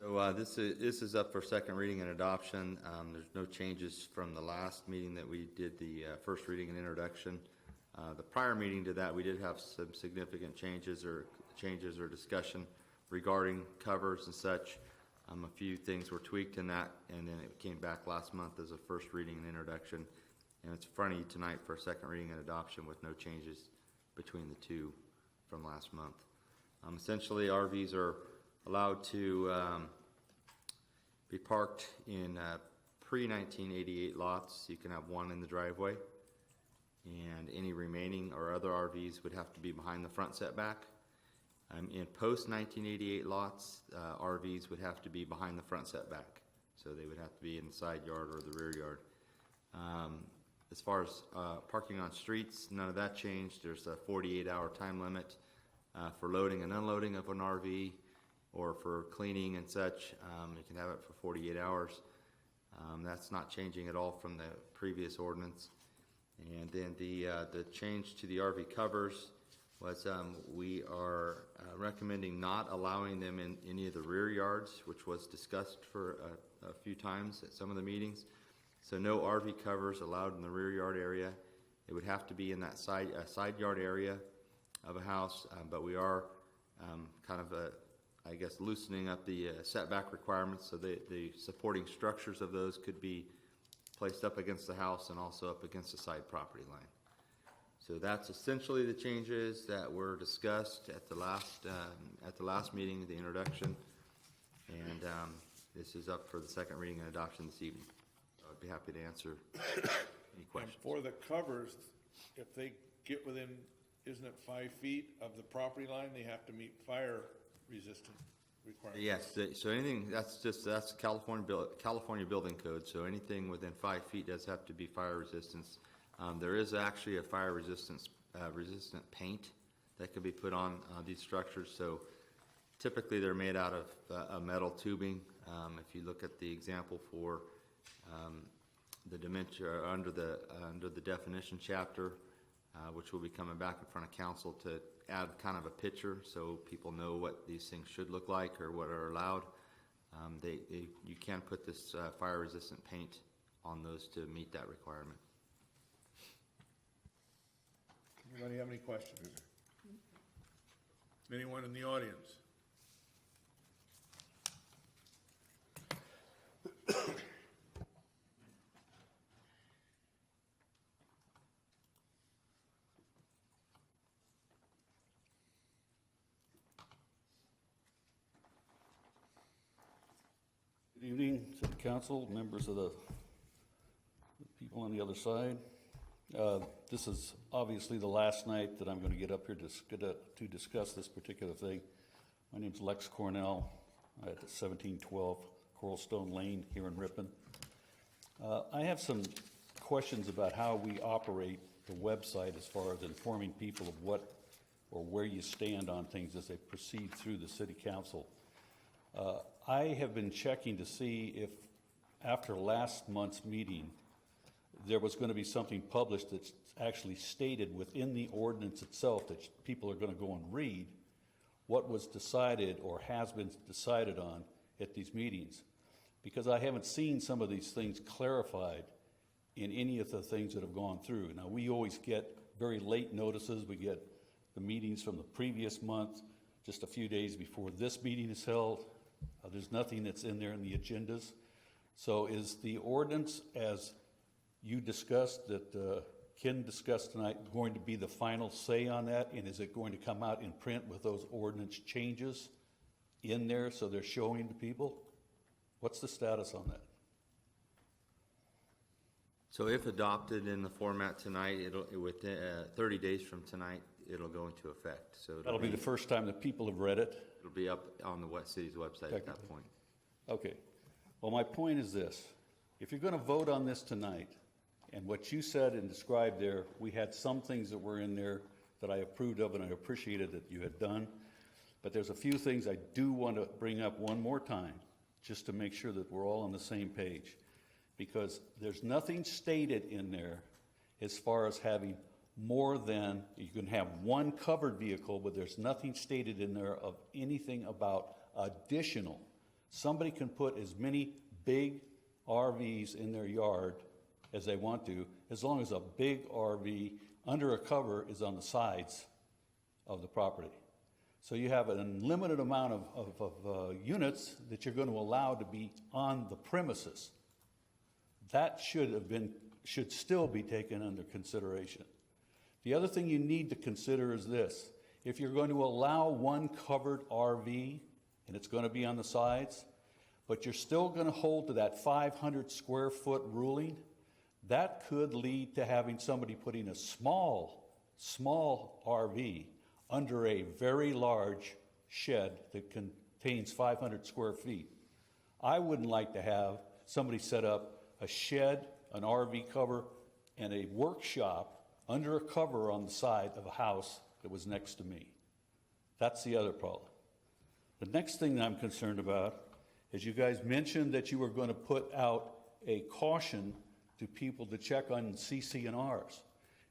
So this is up for second reading and adoption. There's no changes from the last meeting that we did the first reading and introduction. The prior meeting to that, we did have some significant changes or discussion regarding covers and such. A few things were tweaked in that, and then it came back last month as a first reading and introduction. And it's in front of you tonight for a second reading and adoption with no changes between the two from last month. Essentially, RVs are allowed to be parked in pre-1988 lots. You can have one in the driveway, and any remaining or other RVs would have to be behind the front setback. In post-1988 lots, RVs would have to be behind the front setback, so they would have to be in the side yard or the rear yard. As far as parking on streets, none of that changed. There's a 48-hour time limit for loading and unloading of an RV, or for cleaning and such. You can have it for 48 hours. That's not changing at all from the previous ordinance. And then the change to the RV covers was we are recommending not allowing them in any of the rear yards, which was discussed for a few times at some of the meetings. So no RV covers allowed in the rear yard area. It would have to be in that side yard area of a house, but we are kind of I guess loosening up the setback requirements, so the supporting structures of those could be placed up against the house and also up against the side property line. So that's essentially the changes that were discussed at the last meeting, the introduction, and this is up for the second reading and adoption this evening. I'd be happy to answer any questions. And for the covers, if they get within, isn't it 5 feet of the property line, they have to meet fire resistant requirements? Yes, so anything, that's California building code, so anything within 5 feet does have to be fire resistance. There is actually a fire resistant paint that could be put on these structures, so typically they're made out of a metal tubing. If you look at the example for the dimension under the definition chapter, which will be coming back in front of council to add kind of a picture so people know what these things should look like or what are allowed. You can put this fire resistant paint on those to meet that requirement. Anybody have any questions? Anyone in the audience? Good evening to the council, members of the people on the other side. This is obviously the last night that I'm going to get up here to discuss this particular thing. My name's Lex Cornell. I'm at 1712 Coralstone Lane here in Ripon. I have some questions about how we operate the website as far as informing people of what or where you stand on things as they proceed through the city council. I have been checking to see if after last month's meeting there was going to be something published that's actually stated within the ordinance itself that people are going to go and read what was decided or has been decided on at these meetings. Because I haven't seen some of these things clarified in any of the things that have gone through. Now, we always get very late notices. We get the meetings from the previous month, just a few days before this meeting is held. There's nothing that's in there in the agendas. So is the ordinance, as you discussed, that Ken discussed tonight, going to be the final say on that? And is it going to come out in print with those ordinance changes in there so they're showing to people? What's the status on that? So if adopted in the format tonight, within 30 days from tonight, it'll go into effect. So That'll be the first time that people have read it? It'll be up on the city's website at that point. Okay. Well, my point is this. If you're going to vote on this tonight, and what you said and described there, we had some things that were in there that I approved of and I appreciated that you had done. But there's a few things I do want to bring up one more time, just to make sure that we're all on the same page. because there's nothing stated in there as far as having more than, you can have one covered vehicle, but there's nothing stated in there of anything about additional. Somebody can put as many big RVs in their yard as they want to, as long as a big RV under a cover is on the sides of the property. So you have an unlimited amount of units that you're going to allow to be on the premises. That should still be taken under consideration. The other thing you need to consider is this. If you're going to allow one covered RV, and it's going to be on the sides, but you're still going to hold to that 500 square foot ruling, that could lead to having somebody putting a small RV under a very large shed that contains 500 square feet. I wouldn't like to have somebody set up a shed, an RV cover, and a workshop under a cover on the side of a house that was next to me. That's the other problem. The next thing that I'm concerned about is you guys mentioned that you were going to put out a caution to people to check on CC&Rs.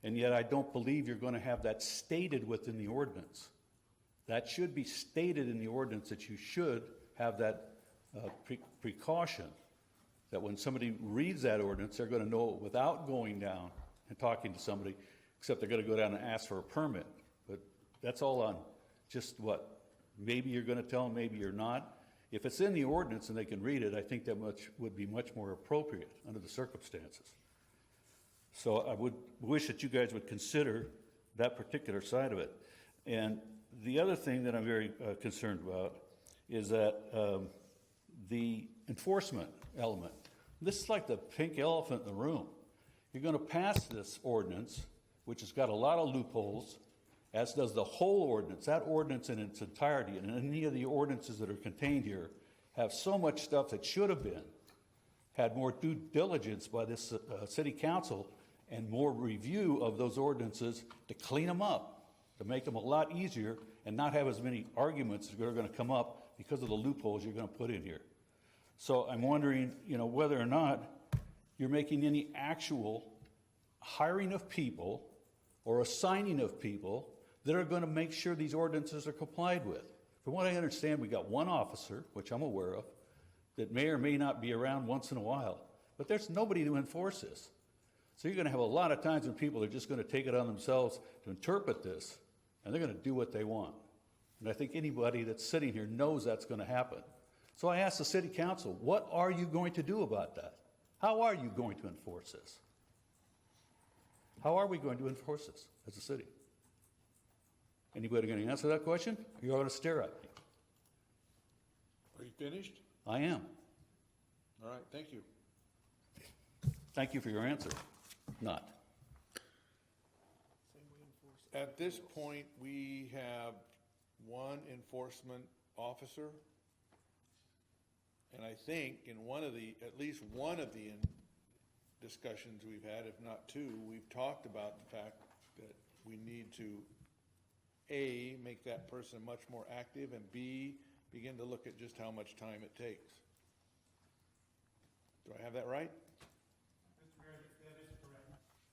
And yet I don't believe you're going to have that stated within the ordinance. That should be stated in the ordinance, that you should have that precaution, that when somebody reads that ordinance, they're going to know it without going down and talking to somebody, except they're going to go down and ask for a permit. But that's all on just what? Maybe you're going to tell them, maybe you're not. If it's in the ordinance and they can read it, I think that would be much more appropriate under the circumstances. So I would wish that you guys would consider that particular side of it. And the other thing that I'm very concerned about is that the enforcement element. This is like the pink elephant in the room. You're going to pass this ordinance, which has got a lot of loopholes, as does the whole ordinance. That ordinance in its entirety, and any of the ordinances that are contained here, have so much stuff that should have been, had more due diligence by this city council and more review of those ordinances to clean them up, to make them a lot easier and not have as many arguments that are going to come up because of the loopholes you're going to put in here. So I'm wondering, whether or not you're making any actual hiring of people or assigning of people that are going to make sure these ordinances are complied with. From what I understand, we got one officer, which I'm aware of, that may or may not be around once in a while, but there's nobody to enforce this. So you're going to have a lot of times when people are just going to take it on themselves to interpret this, and they're going to do what they want. And I think anybody that's sitting here knows that's going to happen. So I asked the city council, what are you going to do about that? How are you going to enforce this? How are we going to enforce this as a city? Anybody going to answer that question? Or you're going to stare at me? Are you finished? I am. All right, thank you. Thank you for your answer. Not. At this point, we have one enforcement officer. And I think in at least one of the discussions we've had, if not two, we've talked about the fact that we need to, A, make that person much more active, and B, begin to look at just how much time it takes. Do I have that right? Mr. Mayor, that is correct.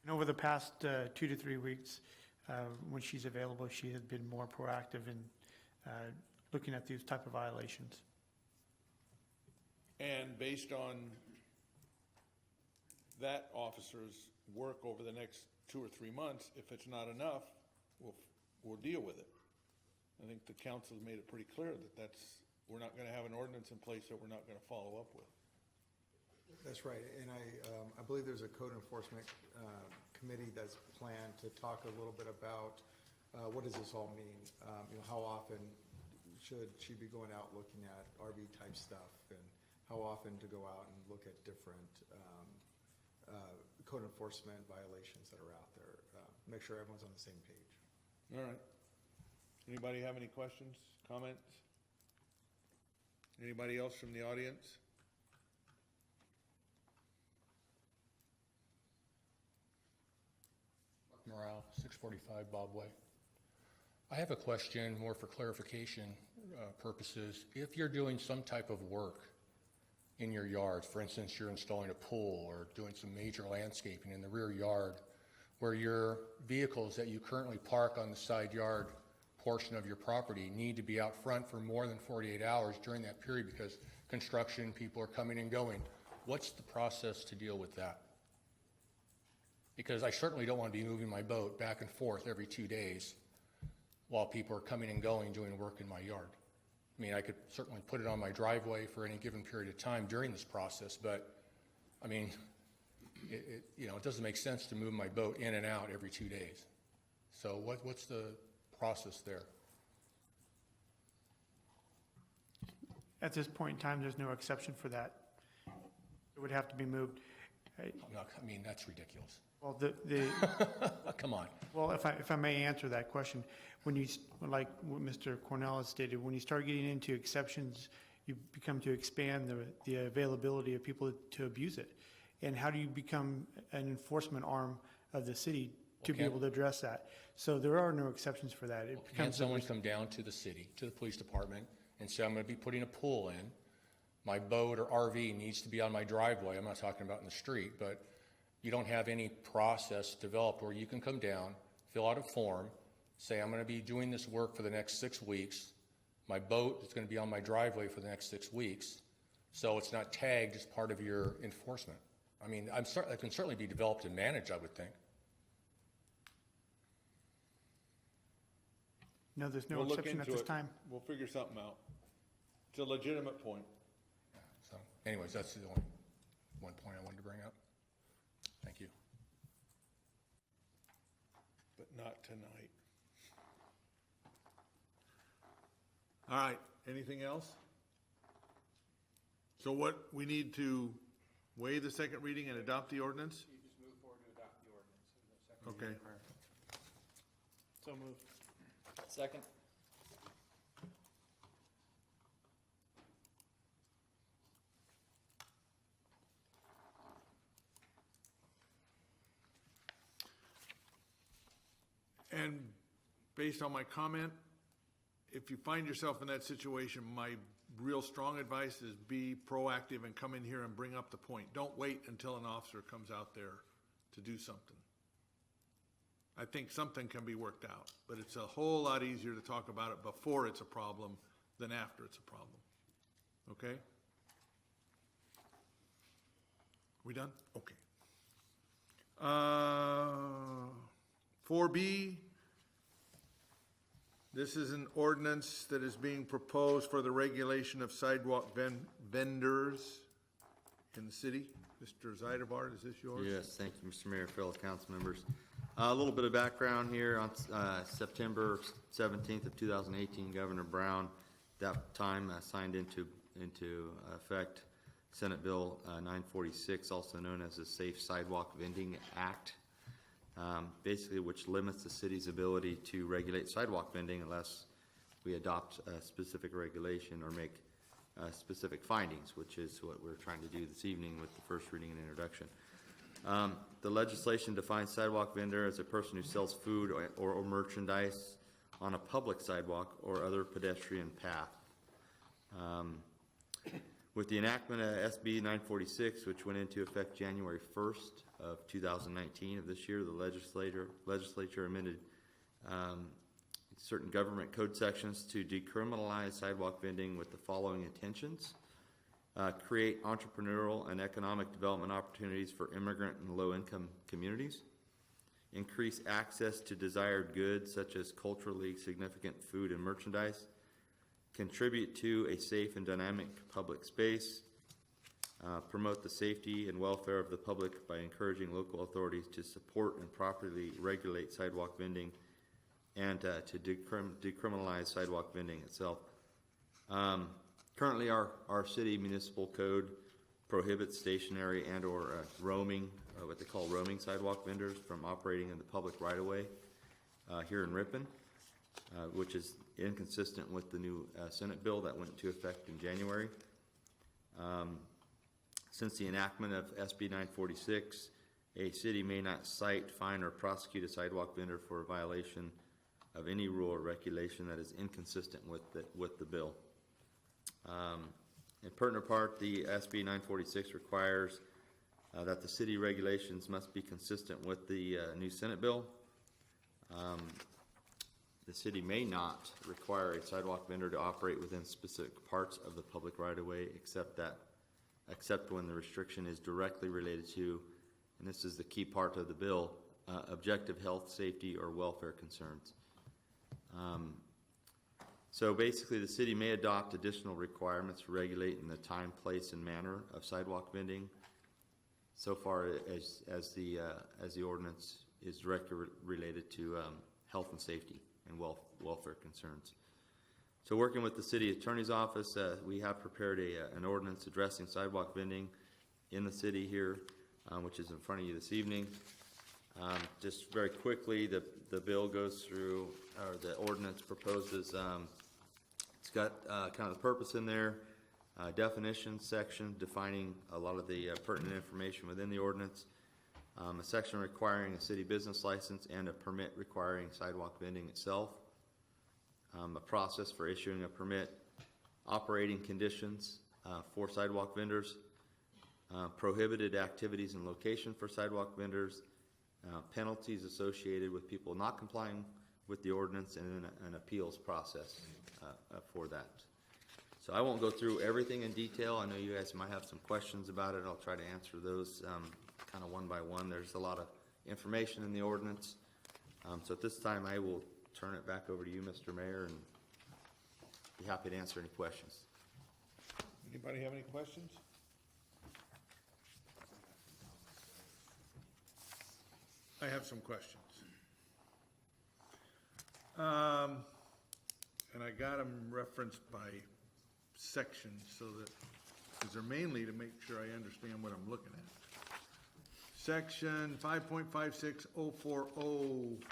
And over the past 2 to 3 weeks, when she's available, she has been more proactive in looking at these type of violations. And based on that officer's work over the next 2 or 3 months, if it's not enough, we'll deal with it. I think the council's made it pretty clear that we're not going to have an ordinance in place that we're not going to follow up with. That's right, and I believe there's a code enforcement committee that's planned to talk a little bit about what does this all mean? How often should she be going out looking at RV type stuff, and how often to go out and look at different code enforcement violations that are out there. Make sure everyone's on the same page. All right. Anybody have any questions, comments? Anybody else from the audience? Morale, 645 Bob Way. I have a question more for clarification purposes. If you're doing some type of work in your yard. For instance, you're installing a pool or doing some major landscaping in the rear yard, where your vehicles that you currently park on the side yard portion of your property need to be out front for more than 48 hours during that period because construction, people are coming and going. What's the process to deal with that? Because I certainly don't want to be moving my boat back and forth every 2 days while people are coming and going doing work in my yard. I mean, I could certainly put it on my driveway for any given period of time during this process, but I mean, it doesn't make sense to move my boat in and out every 2 days. So what's the process there? At this point in time, there's no exception for that. It would have to be moved. I mean, that's ridiculous. Well, Come on. Well, if I may answer that question, like what Mr. Cornell has stated, when you start getting into exceptions, you become to expand the availability of people to abuse it. And how do you become an enforcement arm of the city to be able to address that? So there are no exceptions for that. Can someone come down to the city, to the police department, and say, I'm going to be putting a pool in, my boat or RV needs to be on my driveway, I'm not talking about in the street, but you don't have any process developed where you can come down, fill out a form, say, I'm going to be doing this work for the next 6 weeks, my boat is going to be on my driveway for the next 6 weeks, so it's not tagged as part of your enforcement. I mean, it can certainly be developed and managed, I would think. No, there's no We'll look exception at into this it. time. We'll figure something out. It's a legitimate point. So anyways, that's the only one point I wanted to bring up. Thank you. But not tonight. All right, anything else? So what, we need to waive the second reading and adopt the ordinance? You just move forward to adopt the ordinance. Okay. So moved. Second. And based on my comment, if you find yourself in that situation, my real strong advice is be proactive and come in here and bring up the point. Don't wait until an officer comes out there to do something. I think something can be worked out, but it's a whole lot easier to talk about it before it's a problem than after it's a problem. Okay? We done? Okay. 4B, this is an ordinance that is being proposed for the regulation of sidewalk vendors in the city. Mr. Zeidervart, is this yours? Yes, thank you, Mr. Mayor, fellow council members. A little bit of background here. On September 17th of 2018, Governor Brown, that time signed into effect Senate Bill 946, also known as the Safe Sidewalk Vending Act, basically which limits the city's ability to regulate sidewalk vending unless we adopt a specific regulation or make specific findings, which is what we're trying to do this evening with the first reading and introduction. The legislation defines sidewalk vendor as a person who sells food or merchandise on a public sidewalk or other pedestrian path. With the enactment of SB 946, which went into effect January 1st of 2019 of this year, the legislature amended certain government code sections to decriminalize sidewalk vending with the following intentions. Create entrepreneurial and economic development opportunities for immigrant and low-income communities. Increase access to desired goods such as culturally significant food and merchandise. Contribute to a safe and dynamic public space. Promote the safety and welfare of the public by encouraging local authorities to support and properly regulate sidewalk vending, and to decriminalize sidewalk vending itself. Currently, our city municipal code prohibits stationary and or roaming, what they call roaming sidewalk vendors from operating in the public right-of-way here in Ripon, which is inconsistent with the new Senate bill that went into effect in January. Since the enactment of SB 946, a city may not cite, fine, or prosecute a sidewalk vendor for a violation of any rule or regulation that is inconsistent with the bill. In pertinent part, the SB 946 requires that the city regulations must be consistent with the new Senate bill. The city may not require a sidewalk vendor to operate within specific parts of the public right-of-way except when the restriction is directly related to, and this is the key part of the bill, objective health, safety, or welfare concerns. So basically, the city may adopt additional requirements regulating the time, place, and manner of sidewalk vending, so far as the ordinance is directly related to health and safety and welfare concerns. So working with the city attorney's office, we have prepared an ordinance addressing sidewalk vending in the city here, which is in front of you this evening. Just very quickly, the bill goes through, or the ordinance proposes, it's got kind of the purpose in there, definition section defining a lot of the pertinent information within the ordinance, a section requiring a city business license and a permit requiring sidewalk vending itself, a process for issuing a permit, operating conditions for sidewalk vendors, prohibited activities and location for sidewalk vendors, penalties associated with people not complying with the ordinance, and an appeals process for that. So I won't go through everything in detail. I know you guys might have some questions about it. I'll try to answer those kind of one by one. There's a lot of information in the ordinance. So at this time, I will turn it back over to you, Mr. Mayor, and be happy to answer any questions. Anybody have any questions? I have some questions. And I got them referenced by section so that, because they're mainly to make sure I understand what I'm looking at. Section 5.56040,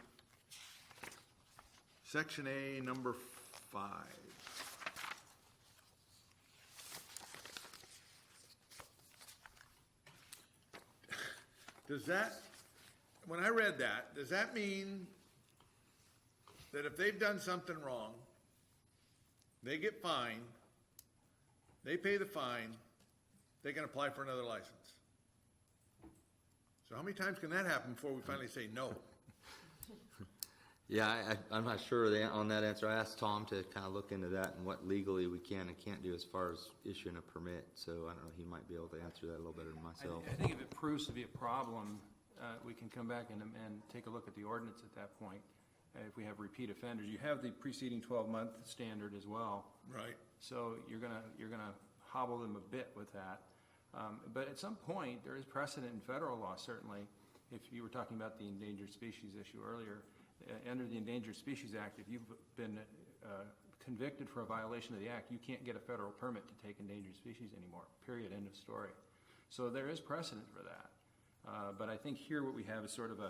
Section A, number 5. Does that, when I read that, does that mean that if they've done something wrong, they get fined, they pay the fine, they can apply for another license? So how many times can that happen before we finally say no? Yeah, I'm not sure on that answer. I asked Tom to kind of look into that and what legally we can and can't do as far as issuing a permit. So I don't know, he might be able to answer that a little better than myself. I think if it proves to be a problem, we can come back and take a look at the ordinance at that point. If we have repeat offenders, you have the preceding 12-month standard as well. Right. So you're gonna hobble them a bit with that. But at some point, there is precedent in federal law, certainly. If you were talking about the endangered species issue earlier, under the Endangered Species Act, if you've been convicted for a violation of the act, you can't get a federal permit to take endangered species anymore, period, end of story. So there is precedent for that. But I think here what we have is sort of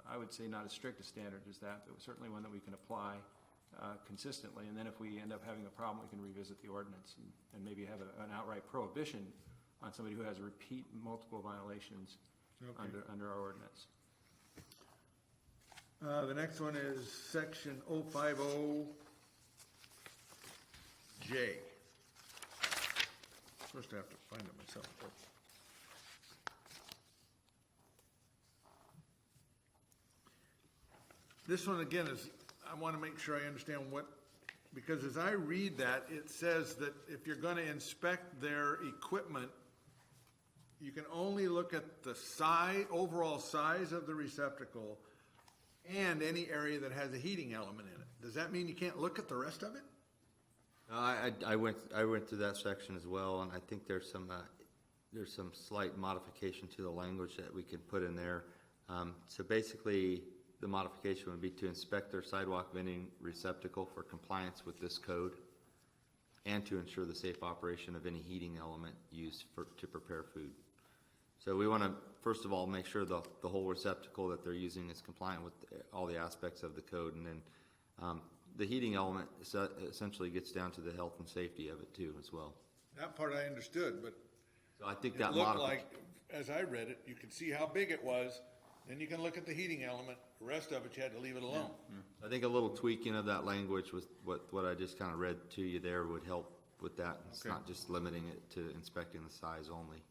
I would say not as strict a standard as that, but certainly one that we can apply consistently. And then if we end up having a problem, we can revisit the ordinance and maybe have an outright prohibition on somebody who has repeat multiple violations under our ordinance. The next one is section 050J. First I have to find it myself. This one again is, I want to make sure I understand what, because as I read that, it says that if you're going to inspect their equipment, you can only look at the overall size of the receptacle and any area that has a heating element in it. Does that mean you can't look at the rest of it? I went through that section as well, and I think there's some slight modification to the language that we can put in there. So basically, the modification would be to inspect their sidewalk vending receptacle for compliance with this code and to ensure the safe operation of any heating element used to prepare food. So we want to, first of all, make sure the whole receptacle that they're using is compliant with all the aspects of the code, and then the heating element essentially gets down to the health and safety of it too as well. That part I understood, but so I think it that looked like, as I read it, you could see how big it was, then you can look at the heating element, the rest of it you had to leave it alone. I think a little tweaking of that language was what I just kind of read to you there would help with that. It's Okay. not just limiting it to inspecting the size only.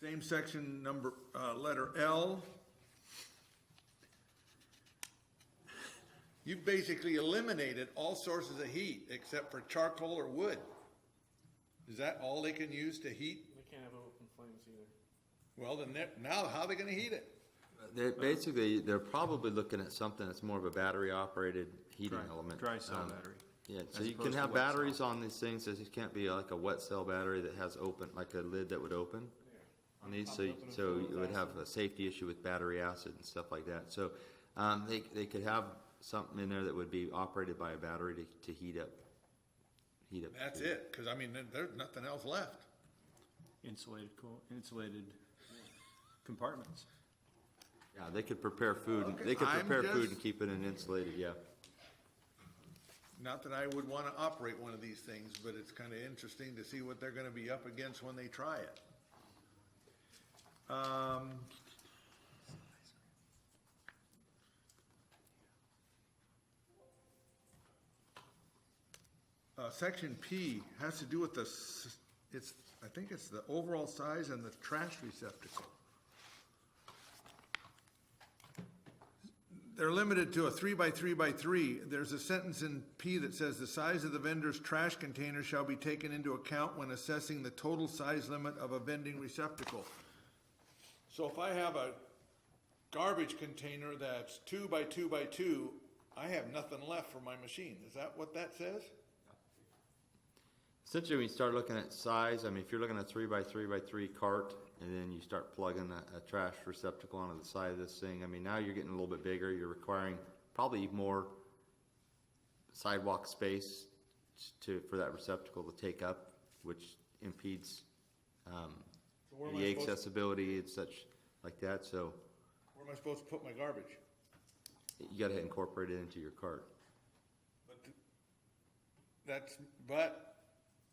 Same section, number, letter L. You basically eliminated all sources of heat except for charcoal or wood. Is that all they can use to heat? We can't have open flames either. Well, then, now how are they gonna heat it? They're probably looking at something that's more of a battery-operated heating element. Dry cell battery. Yeah, so As you can opposed to have wet cell. batteries on these things, it can't be like a wet cell battery that has open, like a lid that would open on these, so you would have a safety issue with battery acid and stuff like that. So, they could have something in there that would be operated by a battery to heat up. That's it, cause I mean, there's nothing else left. Insulated compartments. Yeah, they could prepare food, Okay, they could I'm prepare food just- and keep it in insulated, yeah. Not that I would wanna operate one of these things, but it's kinda interesting to see what they're gonna be up against when they try it. Section P has to do with I think it's the overall size and the trash receptacle. They're limited to a 3 by 3 by 3. There's a sentence in P that says the size of the vendor's trash container shall be taken into account when assessing the total size limit of a vending receptacle. So if I have a garbage container that's 2 by 2 by 2, I have nothing left for my machine. Is that what that says? Essentially, when you start looking at size, I mean, if you're looking at 3 by 3 by 3 cart, and then you start plugging a trash receptacle onto the side of this thing, I mean, now you're getting a little bit bigger, you're requiring probably more sidewalk space for that receptacle to take up, which impedes, where am I the supposed- accessibility and such like that, so Where am I supposed to put my garbage? you gotta incorporate it into your cart. But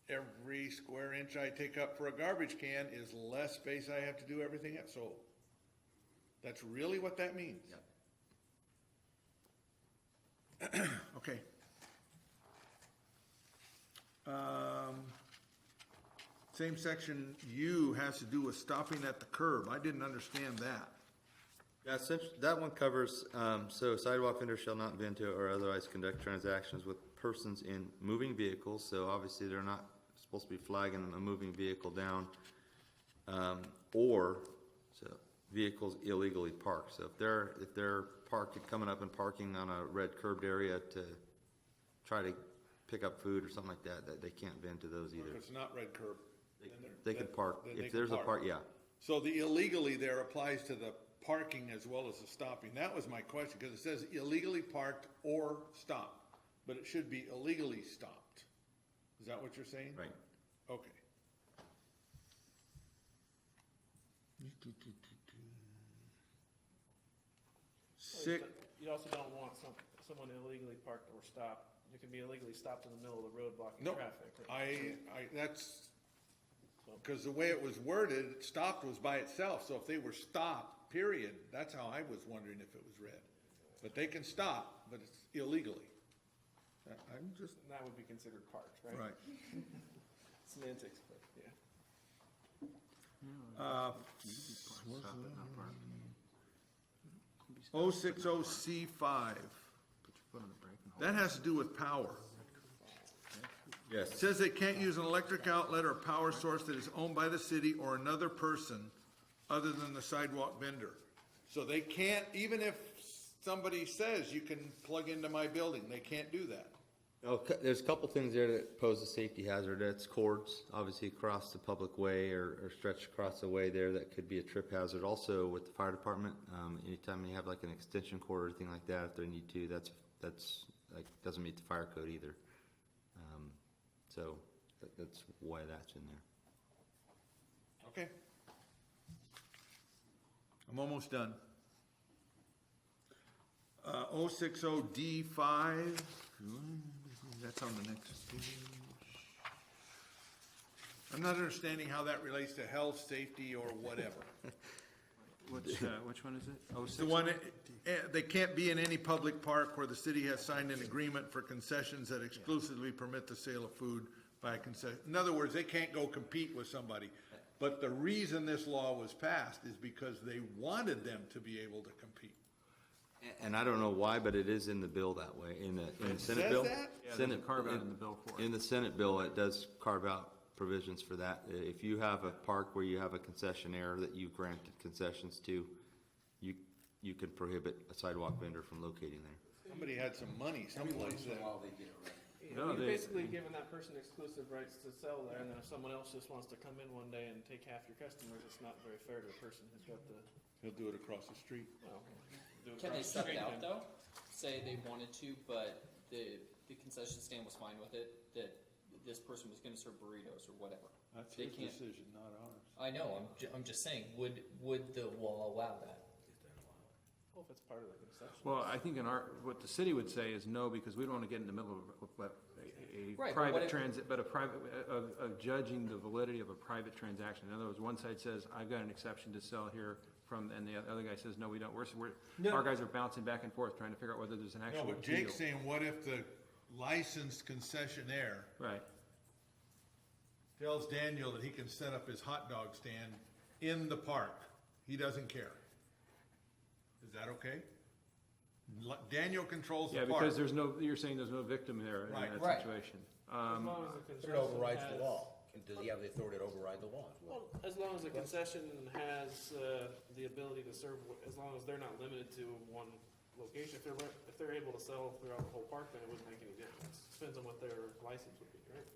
every square inch I take up for a garbage can is less space I have to do everything else, so that's really what that means? Okay. Same section U has to do with stopping at the curb. I didn't understand that. Yeah, that one covers, so sidewalk vendors shall not vend to or otherwise conduct transactions with persons in moving vehicles, so obviously they're not supposed to be flagging a moving vehicle down, or vehicles illegally parked. So if they're coming up and parking on a red curbed area to try to pick up food or something like that they can't vend to those either. If it's not red curb. They can park, then they if can there's a park, yeah. So the illegally there applies to the parking as well as the stopping. That was my question, because it says illegally parked or stopped, but it should be illegally stopped. Is that what you're saying? Right. Okay. You also don't want someone illegally parked or stopped. You can be illegally stopped in the middle of the road blocking No, traffic. that's, because the way it was worded, stopped was by itself, so if they were stopped, period, that's how I was wondering if it was read. But they can stop, but it's illegally. I'm just. And that would be considered parked, right? Right. Semantics, but yeah. 060C5. That has to do with power. Yes. It says they can't use an electric outlet or power source that is owned by the city or another person other than the sidewalk vendor. So they can't, even if somebody says you can plug into my building, they can't do that. There's a couple things there that pose a safety hazard. That's cords, obviously across the public way or stretched across the way there. That could be a trip hazard. Also with the fire department, anytime you have like an extension cord or anything like that, if they need to, that's like doesn't meet the fire code either. So that's why that's in there. Okay. I'm almost done. 060D5. That's on the next page. I'm not understanding how that relates to health, safety, or whatever. Which one is it? Oh, The one, they can't be in any public park where the city has signed an agreement for concessions that exclusively permit the sale of food, by a concession. In other words, they can't go compete with somebody. But the reason this law was passed is because they wanted them to be able to compete. And I don't know why, but it is in the bill that way, in the It Senate says bill. that? Yeah, there's a Senate carve out in the bill for it. In the Senate bill, it does carve out provisions for that. If you have a park where you have a concessionaire that you've granted concessions to, you can prohibit a sidewalk vendor from locating there. Somebody had some money someplace there. No, You're they- basically giving that person exclusive rights to sell there, and then if someone else just wants to come in one day and take half your customers, it's not very fair to the person who's got the, He'll do it across the street. well, do it Can they across the sub it street out then. though? Say they wanted to, but the concession stand was fine with it, that this person was gonna serve burritos or whatever. That's They his can't- decision, not ours. I know, I'm just saying, would the law allow that? Well, if it's part of the concession. Well, I think what the city would say is no, because we don't want to get in the middle of a Right, but what private if- transit, but of judging the validity of a private transaction. In other words, one side says, I've got an exception to sell here and the other guy says, no, we don't. Our guys are bouncing back and forth trying to figure out whether there's an No, actual but deal. Jake's saying, what if the licensed concessionaire Right. tells Daniel that he can set up his hot dog stand in the park? He doesn't care. Is that okay? Daniel controls the Yeah, park. because you're saying there's no victim there in Right. that Right. situation. As long as the But it concession overrides the has- law. Does he have the authority to override the law? Well, as long as the concession has, the ability to serve, as long as they're not limited to one location, if they're able to sell throughout the whole park, then it wouldn't make any difference. Depends on what their license would be, right?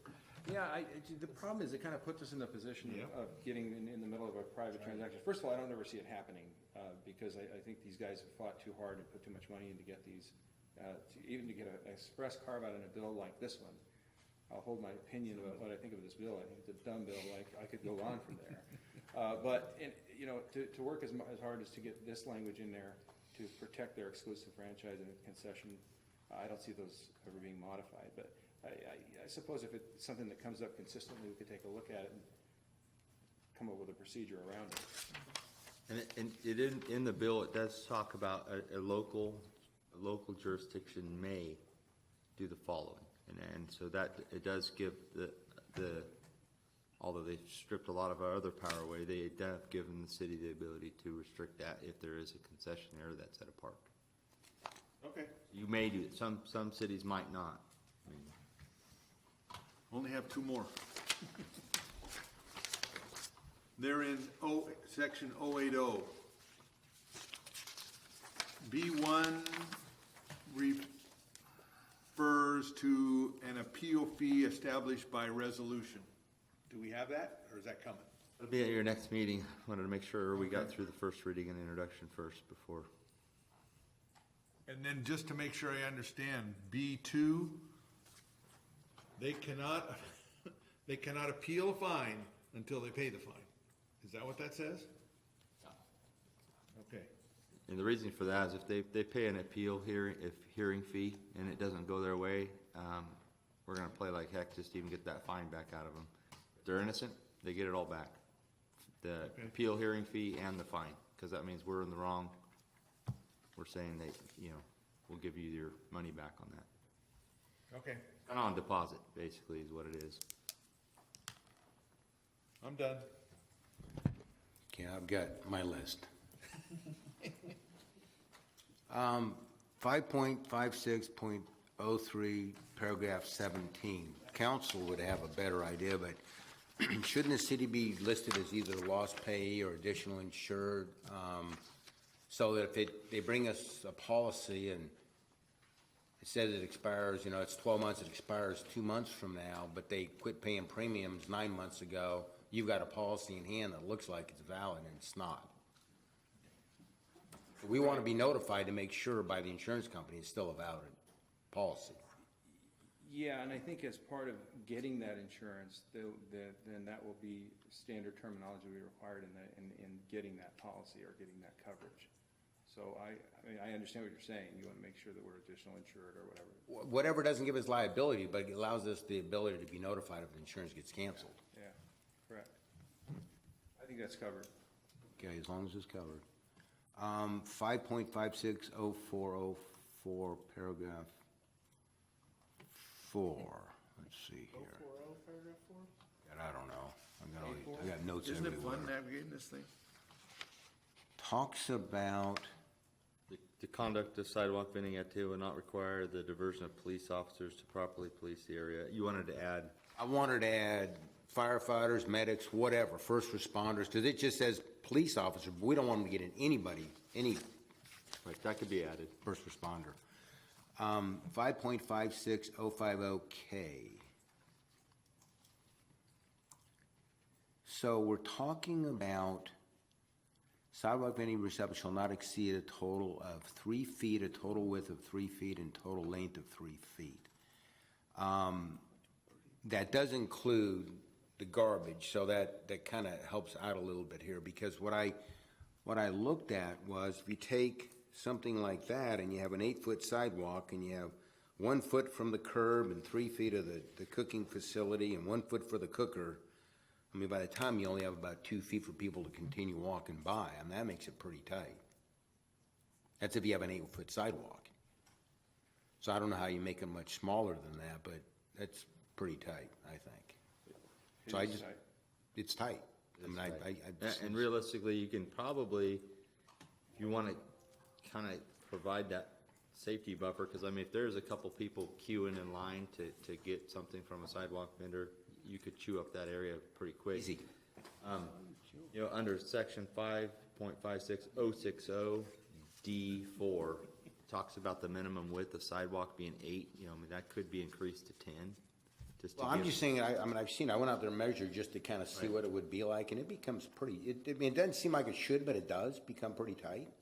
Yeah, the problem is it kind of puts us in the position of getting in the middle of a private transaction. First of all, I don't ever see it happening, because I think these guys have fought too hard and put too much money in to get these, even to get an express carve out in a bill like this one. I'll hold my opinion about what I think of this bill. I think it's a dumb bill, like, I could go on from there. But, to work as hard as to get this language in there to protect their exclusive franchise and concession, I don't see those ever being modified. But I suppose if it's something that comes up consistently, we could take a look at it and come up with a procedure around it. And it in the bill, it does talk about a local jurisdiction may do the following. And so that, it does give although they've stripped a lot of our other power away, they have given the city the ability to restrict that if there is a concessionaire that's at a park. Okay. You may do it, some cities might not. I mean, Only have two more. They're in section 080. B1 refers to an appeal fee established by resolution. Do we have that, or is that coming? It'll be at your next meeting. Wanted to make sure we got through the first reading and introduction first before. And then just to make sure I understand, B2, they cannot appeal a fine until they pay the fine. Is that what that says? Okay. And the reason for that is if they pay an appeal hearing fee and it doesn't go their way, we're gonna play like heck just to even get that fine back out of them. If they're innocent, they get it all back. The appeal hearing fee and the fine, because that means we're in the wrong. We're saying they, we'll give you your money back on that. Okay. And on deposit, basically, is what it is. I'm done. Okay, I've got my list. 5.56.03, paragraph 17. Council would have a better idea, but shouldn't the city be listed as either lost payee or additional insured? So that if they bring us a policy and it says it expires, it's 12 months, it expires 2 months from now, but they quit paying premiums 9 months ago, you've got a policy in hand that looks like it's valid and it's not. We want to be notified to make sure by the insurance company it's still a valid policy. Yeah, and I think as part of getting that insurance, then that will be standard terminology we required in getting that policy or getting that coverage. So I understand what you're saying. You want to make sure that we're additional insured or whatever. Whatever doesn't give us liability, but it allows us the ability to be notified if the insurance gets canceled. Yeah, correct. I think that's covered. Okay, as long as it's covered. 5.560404, paragraph 4. let's see here. 040, paragraph 4? God, I don't know. I got notes Isn't it everywhere. fun navigating this thing? Talks about, The conduct of sidewalk vending activity will not require the diversion of police officers to properly police the area. You wanted to add, I wanted to add firefighters, medics, whatever, first responders, because it just says police officer, but we don't want them to get in anybody, any right, that could be added. first responder. 5.56050K. So we're talking about sidewalk vending receptacle shall not exceed a total of 3 feet, a total width of 3 feet, and total length of 3 feet. That does include the garbage, so that kind of helps out a little bit here, because what I looked at was, if you take something like that and you have an 8-foot sidewalk and you have 1 foot from the curb and 3 feet of the cooking facility and 1 foot for the cooker, I mean, by the time you only have about 2 feet for people to continue walking by, I mean, that makes it pretty tight. That's if you have an 8-foot sidewalk. So I don't know how you make it much smaller than that, but that's pretty tight, I think. So it's tight. I mean, And realistically, you can probably, if you want to kind of provide that safety buffer, because I mean, if there's a couple people queuing in line to get something from a sidewalk vendor, you could chew up that area pretty quick. Easy. You know, under section 5.56060 D4, talks about the minimum width of sidewalk being 8. You know, I mean, that could be increased to 10. Well, I'm just saying, I mean, I went out there and measured just to kind of see what it would be like, and it becomes pretty, I mean, it doesn't seem like it should, but it does become pretty tight.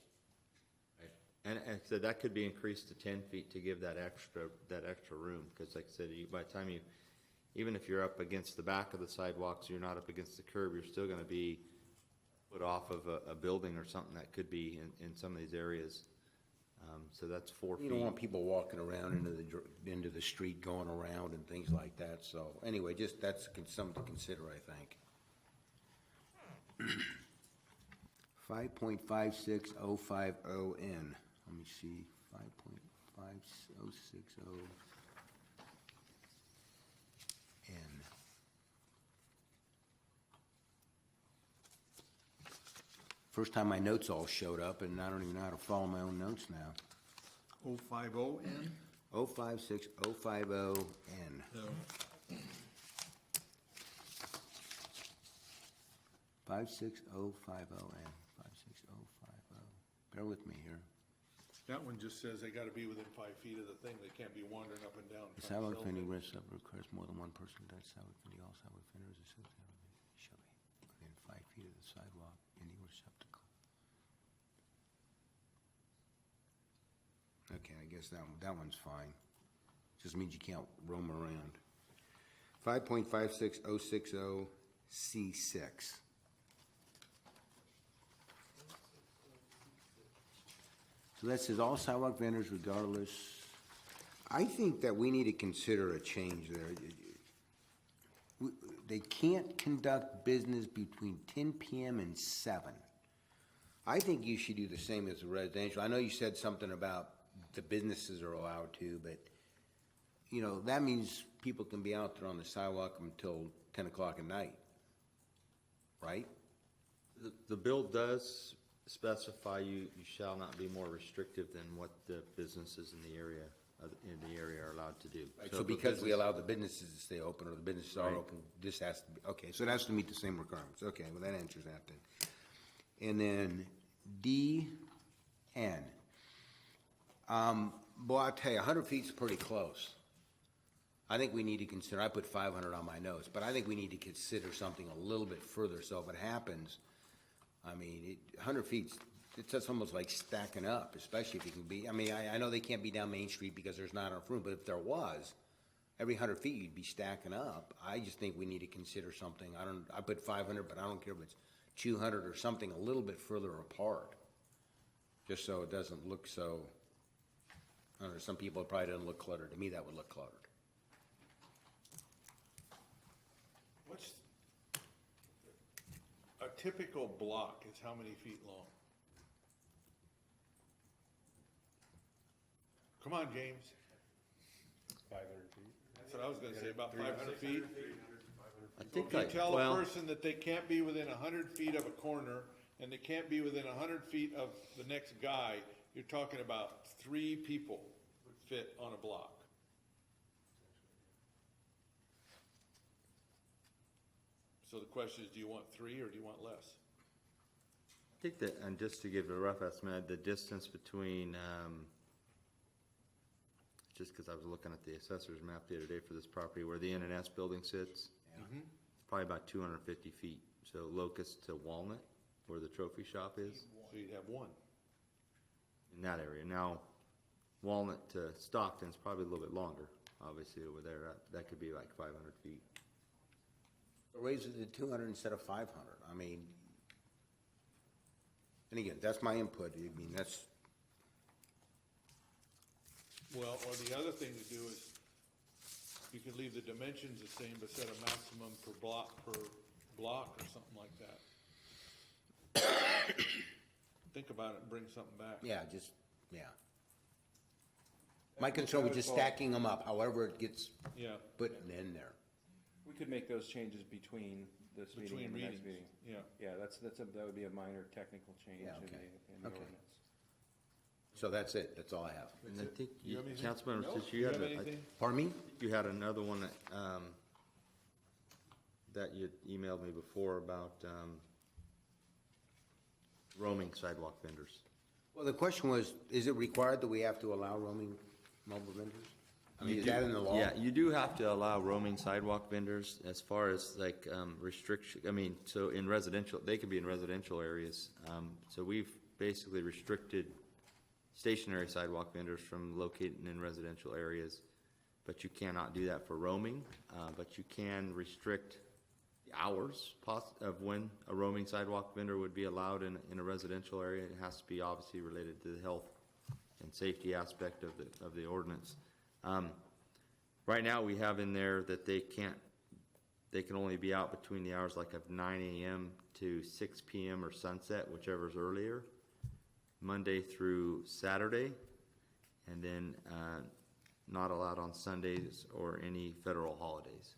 And so that could be increased to 10 feet to give that extra room, because like I said, by the time even if you're up against the back of the sidewalks, you're not up against the curb, you're still gonna be put off of a building or something that could be in some of these areas. So that's 4 feet. You don't want people walking around into the street, going around and things like that, so, anyway, just, that's something to consider, I think. 5.56050N, let me see, 5.56060N. First time my notes all showed up, and I don't even know how to follow my own notes now. 050N? 056050N. No. 56050N. 56050. Bear with me here. That one just says they gotta be within 5 feet of the thing, they can't be wandering up and down. The sidewalk vending requires more than one person to touch sidewalk vending. All sidewalk vendors associated shall be within 5 feet of the sidewalk vending receptacle. Okay, I guess that one's fine. Just means you can't roam around. 5.56060 C6. So that says all sidewalk vendors regardless. I think that we need to consider a change there. They can't conduct business between 10 p.m. and 7. I think you should do the same as the residential. I know you said something about the businesses are allowed to, but, you know, that means people can be out there on the sidewalk until 10 o'clock at night, right? The bill does specify you shall not be more restrictive than what the businesses in the area are allowed to do. Right, so because we allow the businesses to stay open, or the businesses are open, this has to be, okay, so it has to meet the same requirements. Okay, well, that answers that then. And then DN. Boy, I tell you, 100 feet's pretty close. I think we need to consider, I put 500 on my notes, but I think we need to consider something a little bit further, so if it happens, I mean, 100 feet, it's almost like stacking up, especially if you can be, I mean, I know they can't be down Main Street because there's not enough room, but if there was, every 100 feet you'd be stacking up. I just think we need to consider something, I put 500, but I don't care if it's 200 or something a little bit further apart, just so it doesn't look so, I don't know, some people it probably doesn't look cluttered. To me, that would look cluttered. What's, a typical block is how many feet long? Come on, James. 500 feet. what I was gonna say, about 500 feet. I think If you like, tell a well, person that they can't be within 100 feet of a corner, and they can't be within 100 feet of the next guy, you're talking about 3 people would fit on a block. So the question is, do you want 3 or do you want less? I think that, and just to give a rough estimate, the distance between, just because I was looking at the assessor's map the other day for this property where the N&S building sits, it's probably about 250 feet. So Locust to Walnut, where the trophy shop is, So you'd have 1. in that area. Now, Walnut to Stockton's probably a little bit longer, obviously over there. That could be like 500 feet. Raise it to 200 instead of 500. I mean, and again, that's my input. I mean, that's, Well, or the other thing to do is, you could leave the dimensions the same, but set a maximum per block or something like that. Think about it and bring something back. yeah, just, yeah. My concern was just stacking them up, however it gets Yeah, put in there. We could make those changes between this meeting between and the next readings, meeting. yeah. Yeah, that would be a minor technical change Yeah, in okay. the Okay. ordinance. So that's it. That's all I have. And I think, You have anything? Councilmember, No? since You you had, have a- anything? Pardon me? you had another one that you emailed me before about roaming sidewalk vendors. Well, the question was, is it required that we have to allow roaming mobile vendors? I mean, You is do- that in the law? Yeah, you do have to allow roaming sidewalk vendors as far as like restriction, I mean, so in residential, they could be in residential areas. So we've basically restricted stationary sidewalk vendors from locating in residential areas, but you cannot do that for roaming. But you can restrict the hours of when a roaming sidewalk vendor would be allowed in a residential area. It has to be obviously related to the health and safety aspect of the ordinance. Right now, we have in there that they can only be out between the hours like of 9 a.m. to 6 p.m. or sunset, whichever's earlier, Monday through Saturday, and then not allowed on Sundays or any federal holidays.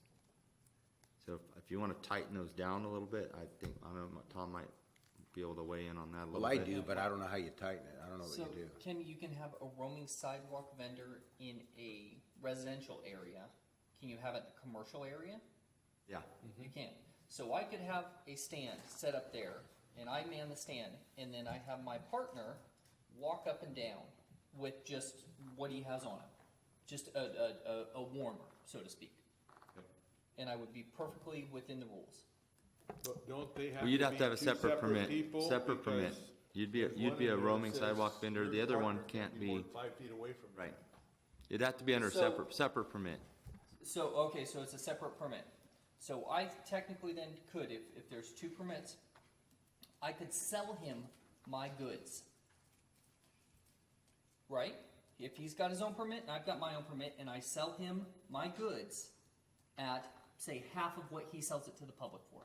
So if you want to tighten those down a little bit, I know Tom might be able to weigh in on that a little Well, bit. I do, but I don't know how you tighten it. I don't know what So you do. you can have a roaming sidewalk vendor in a residential area. Can you have it in a commercial area? Yeah. You can. So I could have a stand set up there, and I man the stand, and then I have my partner walk up and down with just what he has on him, just a warmer, so to speak. And I would be perfectly within the rules. But don't they have Well, you'd have to have a two separate permit, people? separate permit. Because You'd there's be one in a there roaming that says sidewalk vendor, your the other one partner can't more be, than 5 feet away from you. right. It'd have to be under So- separate permit. So, okay, so it's a separate permit. So I technically then could, if there's 2 permits, I could sell him my goods. Right? If he's got his own permit and I've got my own permit and I sell him my goods at, say, half of what he sells it to the public for,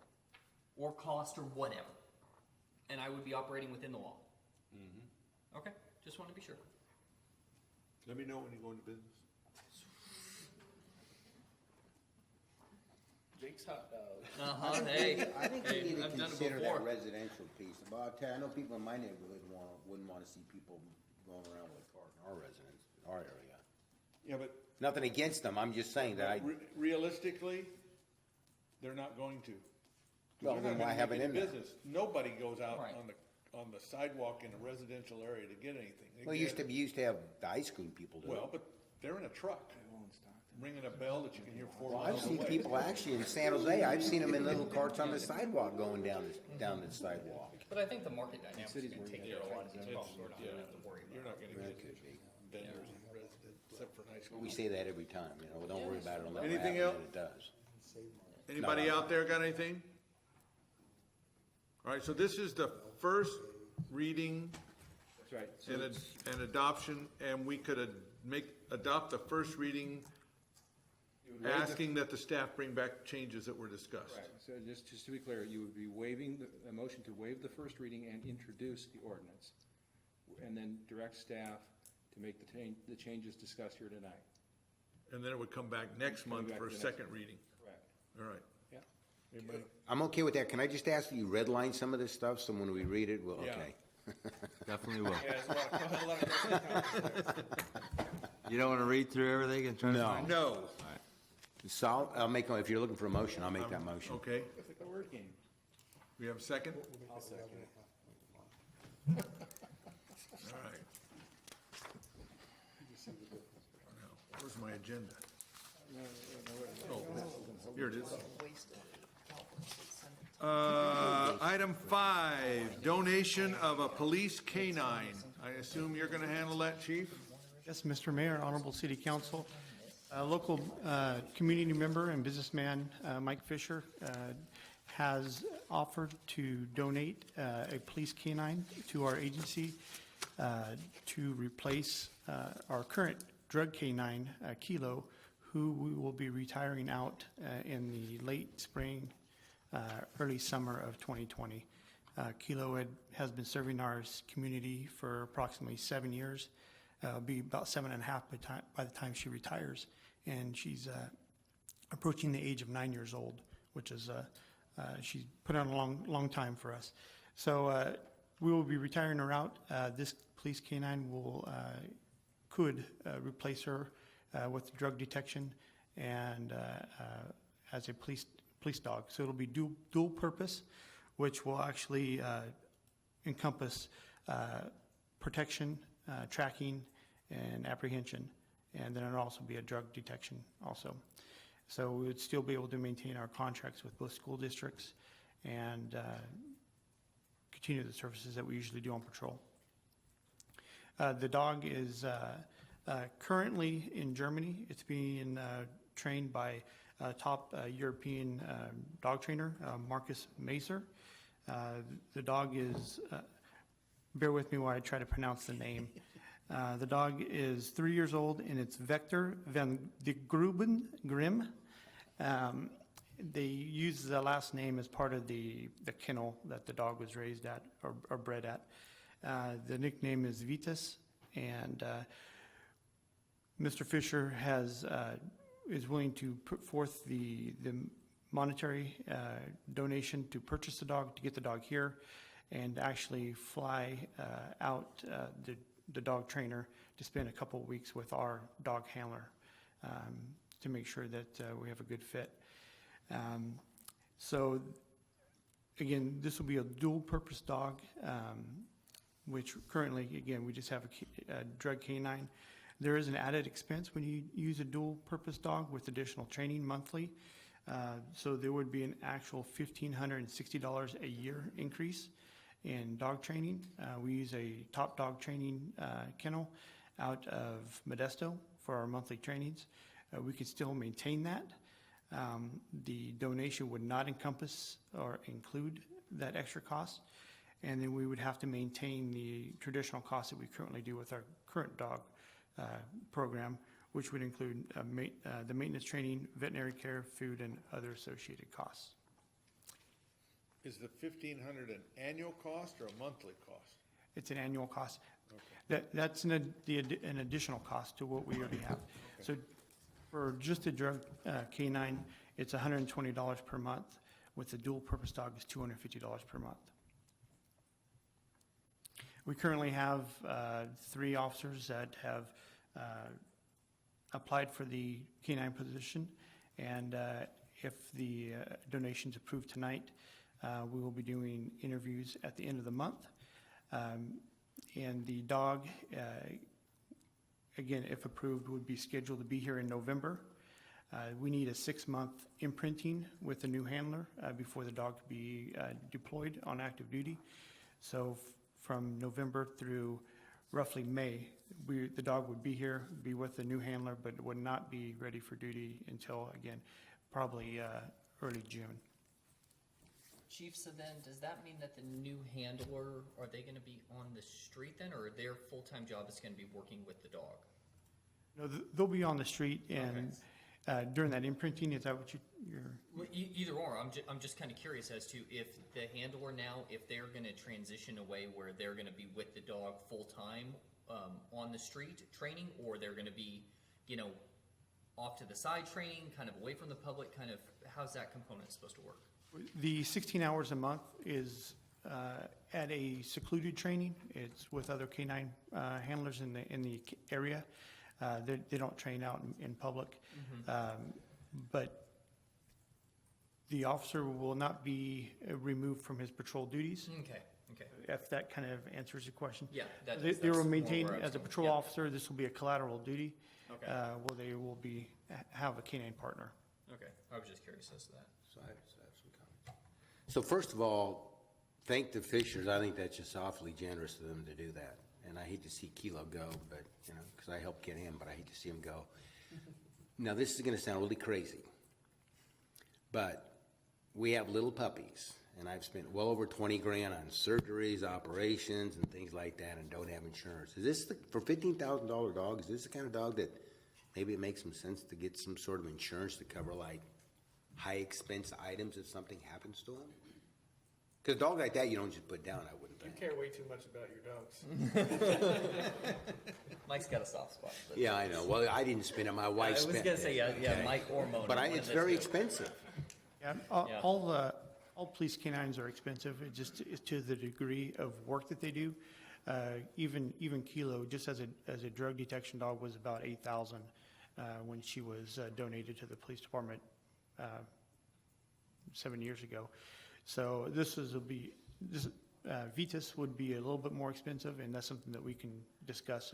or cost or whatever, and I would be operating within the law. Okay, just want to be sure. Let me know when you go into business. Jake's hot dog. Hey, I think hey, we need to I've done it consider before. that residential piece. I know people in my neighborhood wouldn't want to see people going around with a car in our residence, our area. Yeah, but Nothing against them, I'm just saying that I, realistically, they're not going to. 'Cause Well, they're then not why gonna have make it any in there? business. Nobody goes out Right. on the sidewalk in a residential area to get anything. They well, get- you used to have the ice cream people do Well, it. but they're in a truck, ringing a bell that you can hear 4 Well, I've miles seen away. people actually in San Jose, I've seen them in little carts on the sidewalk going down the sidewalk. But I think the market dynamics cities are going to where take you care of a lot of these It's- problems. We're not yeah, going to have to worry You're about not gonna That get could be. vendors in residents, except for high school. We say that every time, don't worry about it, it'll never Anything happen, else? and it does. Anybody No. out there got anything? All right, so this is the first reading That's right. So and adoption, and we could adopt the first reading, you would waive the- asking that the staff bring back changes that were discussed. Right, so just to be clear, you would be waiving, a motion to waive the first reading and introduce the ordinance, and then direct staff to make the changes discussed here tonight. And then it would come back next month back for a to the second reading. Correct. All right. Yeah. Anybody? I'm okay with that. Can I just ask that you redline some of this stuff, so when we read it, we'll, Yeah. okay. Definitely will. Yeah, there's a lot of You don't wanna read through everything and try to No. find? No. So I'll make, if you're looking for a motion, I'll make that motion. Okay. It's like a word game. We have a second? I'll second All right. Now, where's my agenda? Oh, here it is. Item 5, donation of a police canine. I assume you're gonna handle that, Chief? Yes, Mr. Mayor, Honorable City Council, local community member and businessman Mike Fisher has offered to donate a police canine to our agency to replace our current drug canine, Kilo, who we will be retiring out in the late spring, early summer of 2020. Kilo has been serving our community for approximately 7 years. It'll be about 7.5 by the time she retires. And she's approaching the age of 9 years old, which is, she's put on a long time for us. So we will be retiring her out. This police canine could replace her with drug detection and as a police dog. So it'll be dual purpose, which will actually encompass protection, tracking, and apprehension. And then it'll also be a drug detection also. So we would still be able to maintain our contracts with both school districts and continue the services that we usually do on patrol. The dog is currently in Germany. It's being trained by a top European dog trainer, Marcus Maser. The dog is, bear with me while I try to pronounce the name. The dog is 3 years old, and it's Vector van de Gruben Grim. They use the last name as part of the kennel that the dog was raised at or bred at. The nickname is Vitas, and Mr. Fisher is willing to put forth the monetary donation to purchase the dog, to get the dog here, and actually fly out the dog trainer to spend a couple of weeks with our dog handler to make sure that we have a good fit. So again, this will be a dual purpose dog, which currently, again, we just have a drug canine. There is an added expense when you use a dual purpose dog with additional training monthly. So there would be an actual $1,560 a year increase in dog training. We use a top dog training kennel out of Modesto for our monthly trainings. We could still maintain that. The donation would not encompass or include that extra cost. And then we would have to maintain the traditional costs that we currently do with our current dog program, which would include the maintenance training, veterinary care, food, and other associated costs. Is the 1,500 an annual cost or a monthly cost? It's an annual cost. That's an additional cost to what we already have. So for just a drug canine, it's $120 per month. With the dual purpose dog, it's $250 per month. We currently have 3 officers that have applied for the canine position, and if the donation's approved tonight, we will be doing interviews at the end of the month. And the dog, again, if approved, would be scheduled to be here in November. We need a 6-month imprinting with the new handler before the dog can be deployed on active duty. So from November through roughly May, the dog would be here, be with the new handler, but would not be ready for duty until, again, probably early June. Chief, so then, does that mean that the new handler, are they gonna be on the street then, or their full-time job is gonna be working with the dog? No, they'll be on the street, and during that imprinting, is that what you're? Well, either or, I'm just kinda curious as to if the handler now, if they're gonna transition away where they're gonna be with the dog full-time, on the street training, or they're gonna be, off to the side training, kind of away from the public, kind of, how's that component supposed to work? The 16 hours a month is at a secluded training. It's with other canine handlers in the area. They don't train out in public. But the officer will not be removed from his patrol duties. Okay. If that kind of answers your question. Yeah, that They does. they will That's more maintain, where I was as a going. patrol Yeah. officer, this will be a collateral duty. Okay. Where they will have a canine partner. Okay, I was just curious as to that. So I have some comments. So first of all, thank the Fishers. I think that's just awfully generous of them to do that. And I hate to see Kilo go, but, you know, because I helped get him, but I hate to see him go. Now, this is going to sound really crazy, but we have little puppies, and I've spent well over 20 grand on surgeries, operations, and things like that, and don't have insurance. Is this for $15,000 dog? Is this the kind of dog that maybe it makes some sense to get some sort of insurance to cover like high expense items if something happens to him? Because a dog like that, you don't just put down, I wouldn't think. You care way too much about your dogs. Mike's got a soft spot. But Yeah, I know. Well, I didn't spend it. My wife I was spent gonna it. say, yeah, okay? Mike or Mona. But one of it's the very two. expensive. Yeah, Yeah. all police canines are expensive. It just is to the degree of work that they do. Even Kilo, just as a drug detection dog, was about $8,000 when she was donated to the police department 7 years ago. So Vitas would be a little bit more expensive, and that's something that we can discuss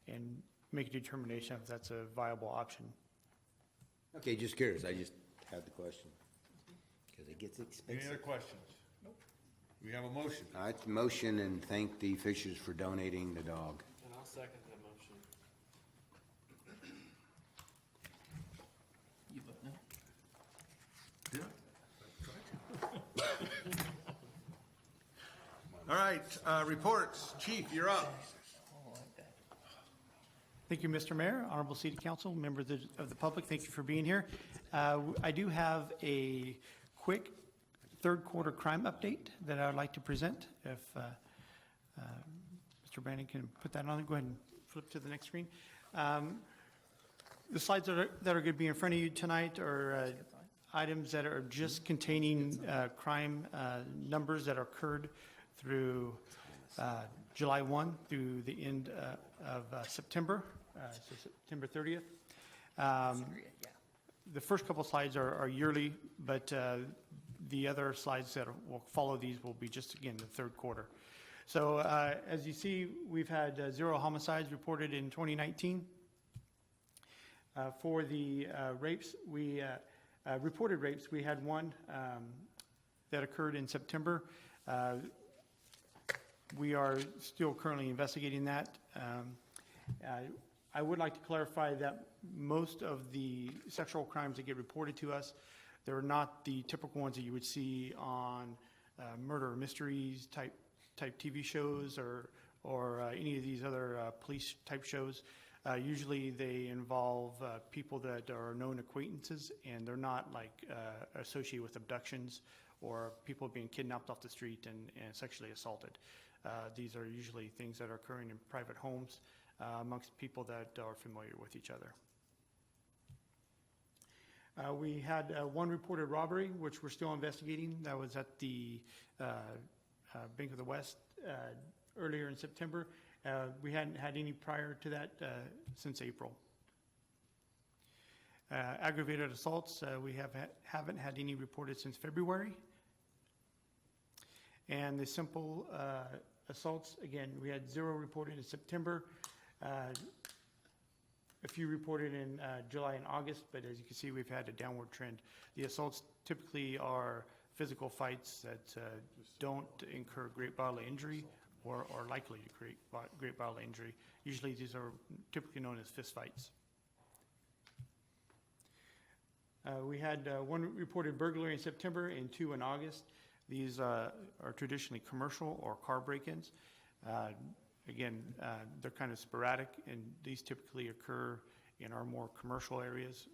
and make a determination if that's a viable option. Okay, just curious. I just had the question. Because it gets Any expensive. other questions? Nope. We have a motion. I motion and thank the Fishers for donating the dog. And I'll second that motion. You vote no? All right, reports. Chief, you're up. Thank you, Mr. Mayor, Honorable City Council, members of the public, thank you for being here. I do have a quick third quarter crime update that I would like to present. If Mr. Brandon can put that on, go ahead and flip to the next screen. The slides that are going to be in front of you tonight are items that are just containing crime numbers that occurred through July 1 through the end of September, so September 30th. The first couple slides are yearly, but the other slides that will follow these will be just, again, the third quarter. So as you see, we've had 0 homicides reported in 2019. For the rapes, we reported rapes, we had one that occurred in September. We are still currently investigating that. I would like to clarify that most of the sexual crimes that get reported to us, they're not the typical ones that you would see on murder mysteries type TV shows or any of these other police type shows. Usually they involve people that are known acquaintances, and they're not like associated with abductions or people being kidnapped off the street and sexually assaulted. These are usually things that are occurring in private homes amongst people that are familiar with each other. We had one reported robbery, which we're still investigating. That was at the Bank of the West earlier in September. We hadn't had any prior to that since April. Aggravated assaults, we haven't had any reported since February. And the simple assaults, again, we had 0 reported in September. A few reported in July and August, but as you can see, we've had a downward trend. The assaults typically are physical fights that don't incur great bodily injury or are likely to create great bodily injury. Usually these are typically known as fist fights. We had 1 reported burglary in September and 2 in August. These are traditionally commercial or car break-ins. Again, they're kind of sporadic, and these typically occur in our more commercial areas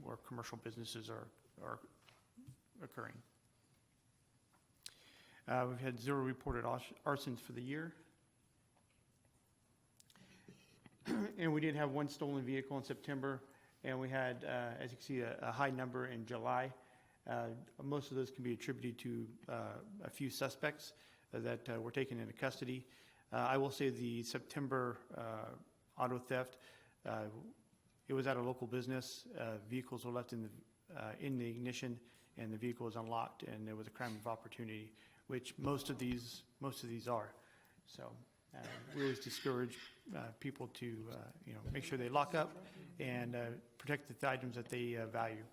where commercial businesses are occurring. We've had 0 reported arsons for the year. And we did have 1 stolen vehicle in September and we had, as you can see, a high number in July. Most of those can be attributed to a few suspects that were taken into custody. I will say the September auto theft, it was at a local business. Vehicles were left in the ignition, and the vehicle was unlocked, and there was a crime of opportunity, which most of these are. So we always discourage people to make sure they lock up and protect the items that they value.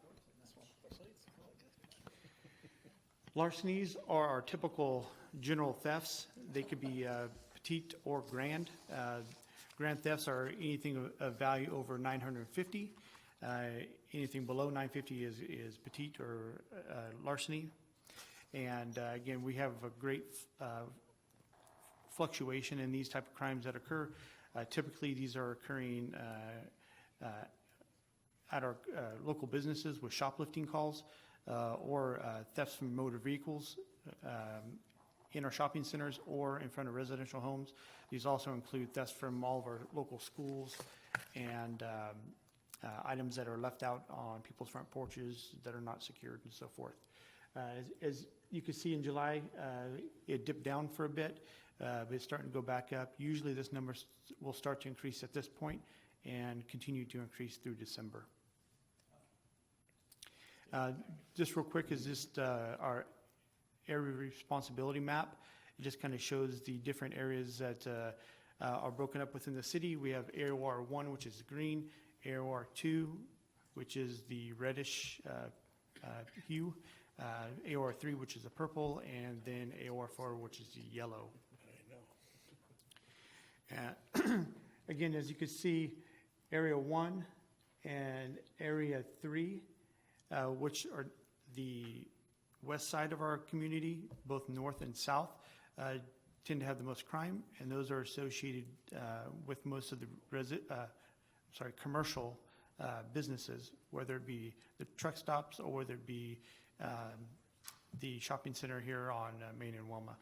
Larcenies are our typical general thefts. They could be petite or grand. Grand thefts are anything of value over $950. Anything below $950 is petite or larceny. And again, we have a great fluctuation in these type of crimes that occur. Typically, these are occurring at our local businesses with shoplifting calls or thefts from motor vehicles in our shopping centers or in front of residential homes. These also include thefts from all of our local schools and items that are left out on people's front porches that are not secured and so forth. As you can see in July, it dipped down for a bit, but it's starting to go back up. Usually this number will start to increase at this point and continue to increase through December. Just real quick is just our area responsibility map. It just kind of shows the different areas that are broken up within the city. We have AOR 1, which is green, AOR 2, which is the reddish hue, AOR 3, which is the purple, and then AOR 4, which is the yellow. Again, as you can see, Area 1 and Area 3, which are the west side of our community, both north and south, tend to have the most crime, and those are associated with most of the commercial businesses, whether it be the truck stops or whether it be the shopping center here on Main and Wilma.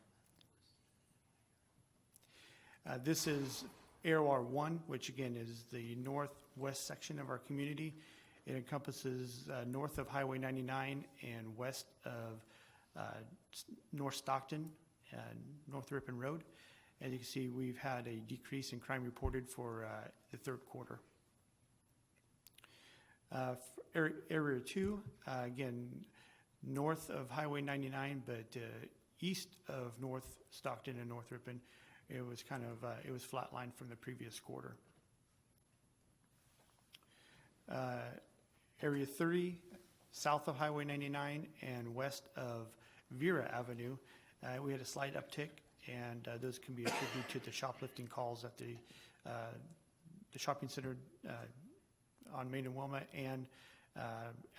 This is AOR 1, which again is the northwest section of our community. It encompasses north of Highway 99 and west of North Stockton and North Ripon Road. As you can see, we've had a decrease in crime reported for the third quarter. Area 2, again, north of Highway 99, but east of North Stockton and North Ripon, it was kind of, it was flatlined from the previous quarter. Area 30, south of Highway 99 and west of Vera Avenue, we had a slight uptick, and those can be attributed to the shoplifting calls at the shopping center on Main and Wilma and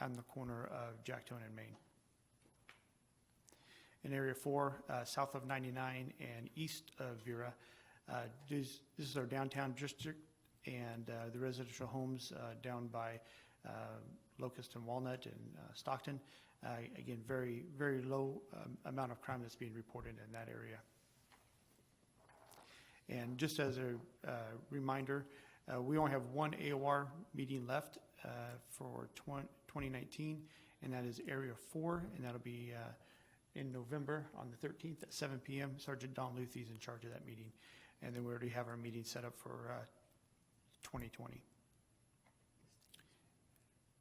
on the corner of Jacktone and Main. In Area 4, south of 99 and east of Vera, this is our downtown district, and the residential homes down by Locust and Walnut and Stockton. Again, very, very low amount of crime that's being reported in that area. And just as a reminder, we only have one AOR meeting left for 2019, and that is Area 4, and that'll be in November on the 13th at 7 p.m. Sergeant Don Luthi is in charge of that meeting, and then we already have our meeting set up for 2020.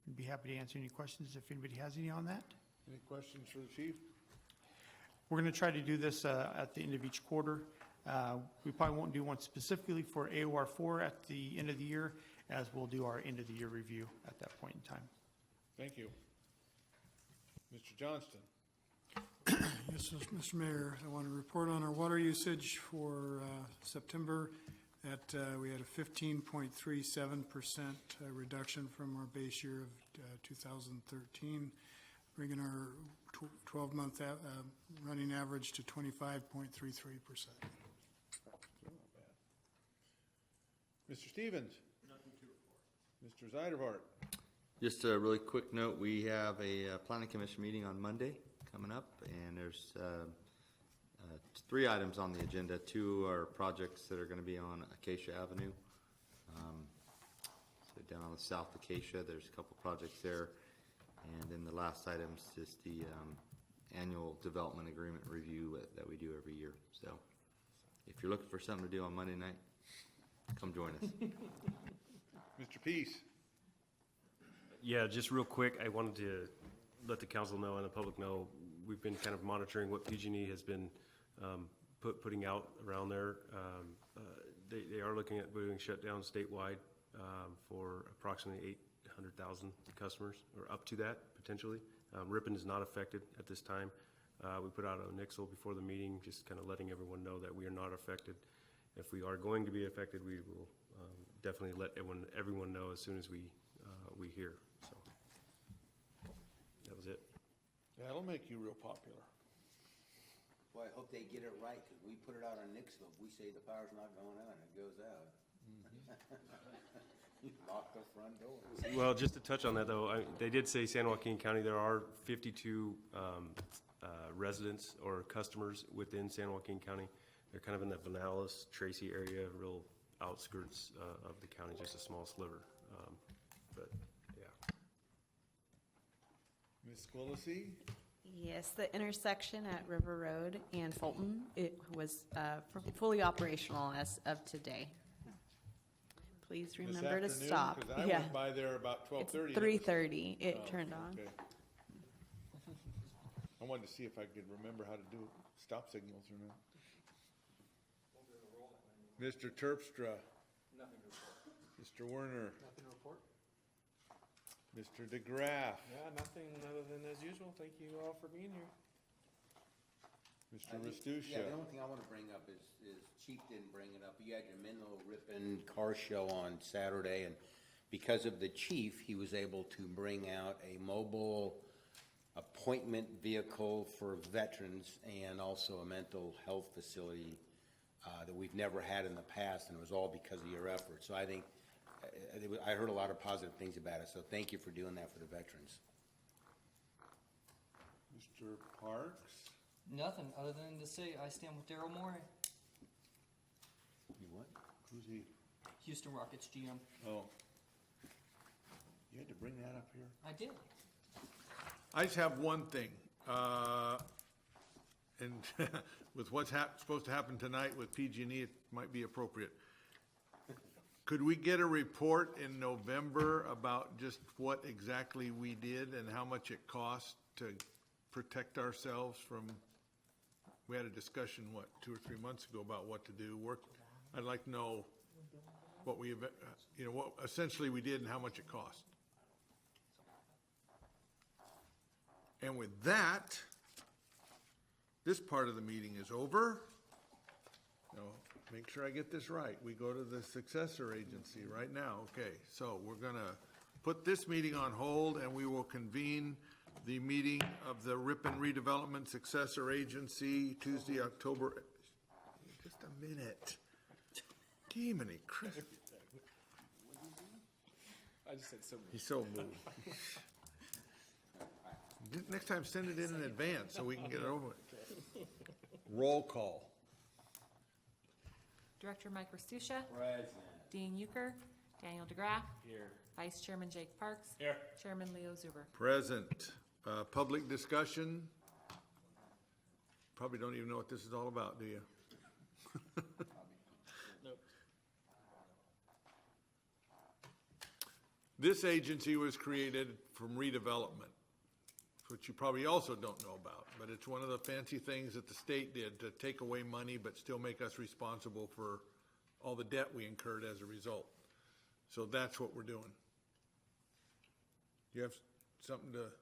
I'd be happy to answer any questions if anybody has any on that. Any questions for the chief? We're going to try to do this at the end of each quarter. We probably won't do one specifically for AOR 4 at the end of the year, as we'll do our end of the year review at that point in time. Thank you. Mr. Johnston. Yes, Mr. Mayor, I want to report on our water usage for September. That we had a 15.37% reduction from our base year of 2013, bringing our 12-month running average to 25.33%. Mr. Stevens. Nothing to report. Mr. Zeidervart. Just a really quick note, we have a planning commission meeting on Monday coming up, and there's 3 items on the agenda. 2 are projects that are going to be on Acacia Avenue. So down on the South Acacia. There's a couple projects there. And then the last item is just the annual development agreement review that we do every year. So if you're looking for something to do on Monday night, come join us. Mr. Peace? Yeah, just real quick, I wanted to let the council know and the public know, we've been kind of monitoring what PG&E has been putting out around there. They are looking at doing shutdown statewide for approximately 800,000 customers, or up to that, potentially. Ripon is not affected at this time. We put out a nixle before the meeting, just kind of letting everyone know that we are not affected. If we are going to be affected, we will definitely let everyone know as soon as we hear. So that was it. That'll make you real popular. Well, I hope they get it right, because we put it out on Nixle. If we say the power's not going out, it goes out. You lock the front door. Well, just to touch on that, though, they did say San Joaquin County, there are 52 residents or customers within San Joaquin County. They're kind of in the Vanales, Tracy area, real outskirts of the county, just a small sliver. But, yeah. Ms. Quillisi? Yes, the intersection at River Road and Fulton, it was fully operational as of today. Please remember to stop. Because I went by there about 12:30. It's 3:30, it turned on. Okay. I wanted to see if I could remember how to do stop signals or not. Mr. Terpstra? Nothing to report. Mr. Werner? Nothing to report? Mr. DeGraff? Yeah, nothing other than as usual. Thank you all for being here. Mr. Restuccia? Yeah, the only thing I want to bring up is Chief didn't bring it up. You had your Menlo Ripon car show on Saturday, and because of the chief, he was able to bring out a mobile appointment vehicle for veterans and also a mental health facility that we've never had in the past, and it was all because of your efforts. So I think, I heard a lot of positive things about it, so thank you for doing that for the veterans. Mr. Parks? Nothing other than to say I stand with Daryl Morey, You what? Who's he? Houston Rockets GM. Oh. You had to bring that up here? I did. I just have one thing, and with what's supposed to happen tonight with PG&E, it might be appropriate. Could we get a report in November about just what exactly we did and how much it cost to protect ourselves from, we had a discussion, 2 or 3 months ago about what to do. I'd like to know what we, what essentially we did and how much it cost. And with that, this part of the meeting is over. Now, make sure I get this right. We go to the successor agency right now. Okay, so we're going to put this meeting on hold, and we will convene the meeting of the Ripon Redevelopment Successor Agency Tuesday, October. Just a minute. Demony Christ. I just said so. He's so moved. Next time, send it in advance so we can get it over with. Roll call. Director Mike Restuccia. Present. Dean Euchre. Daniel DeGraff. Here. Vice Chairman Jake Parks. Here. Chairman Leo Zuber. Present. Public discussion. Probably don't even know what this is all about, do you? Nope. This agency was created from redevelopment, which you probably also don't know about, but it's one of the fancy things that the state did to take away money but still make us responsible for all the debt we incurred as a result. So that's what we're doing. You have something to?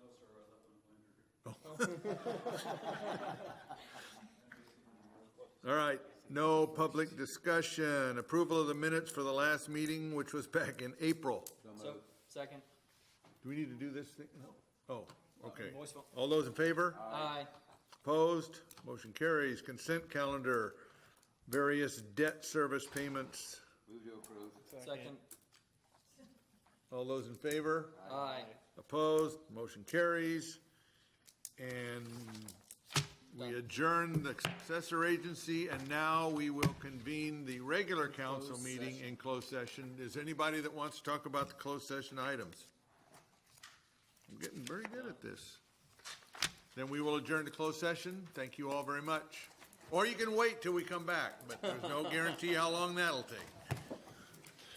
No, sir, I left my All right, no public discussion. Approval of the minutes for the last meeting, which was back in April. So, second. Do we need to do this thing? No. Oh, okay. Voice vote. All those in favor? Aye. Opposed? Motion carries. Consent calendar, various debt service payments. Move to approve. Second. All those in favor? Aye. Opposed? Motion carries. And we adjourn the successor agency, and now we will convene the regular council meeting in closed session. Is anybody that wants to talk about the closed session items? I'm getting very good at this. Then we will adjourn to closed session. Thank you all very much. Or you can wait till we come back, but there's no guarantee how long that'll take.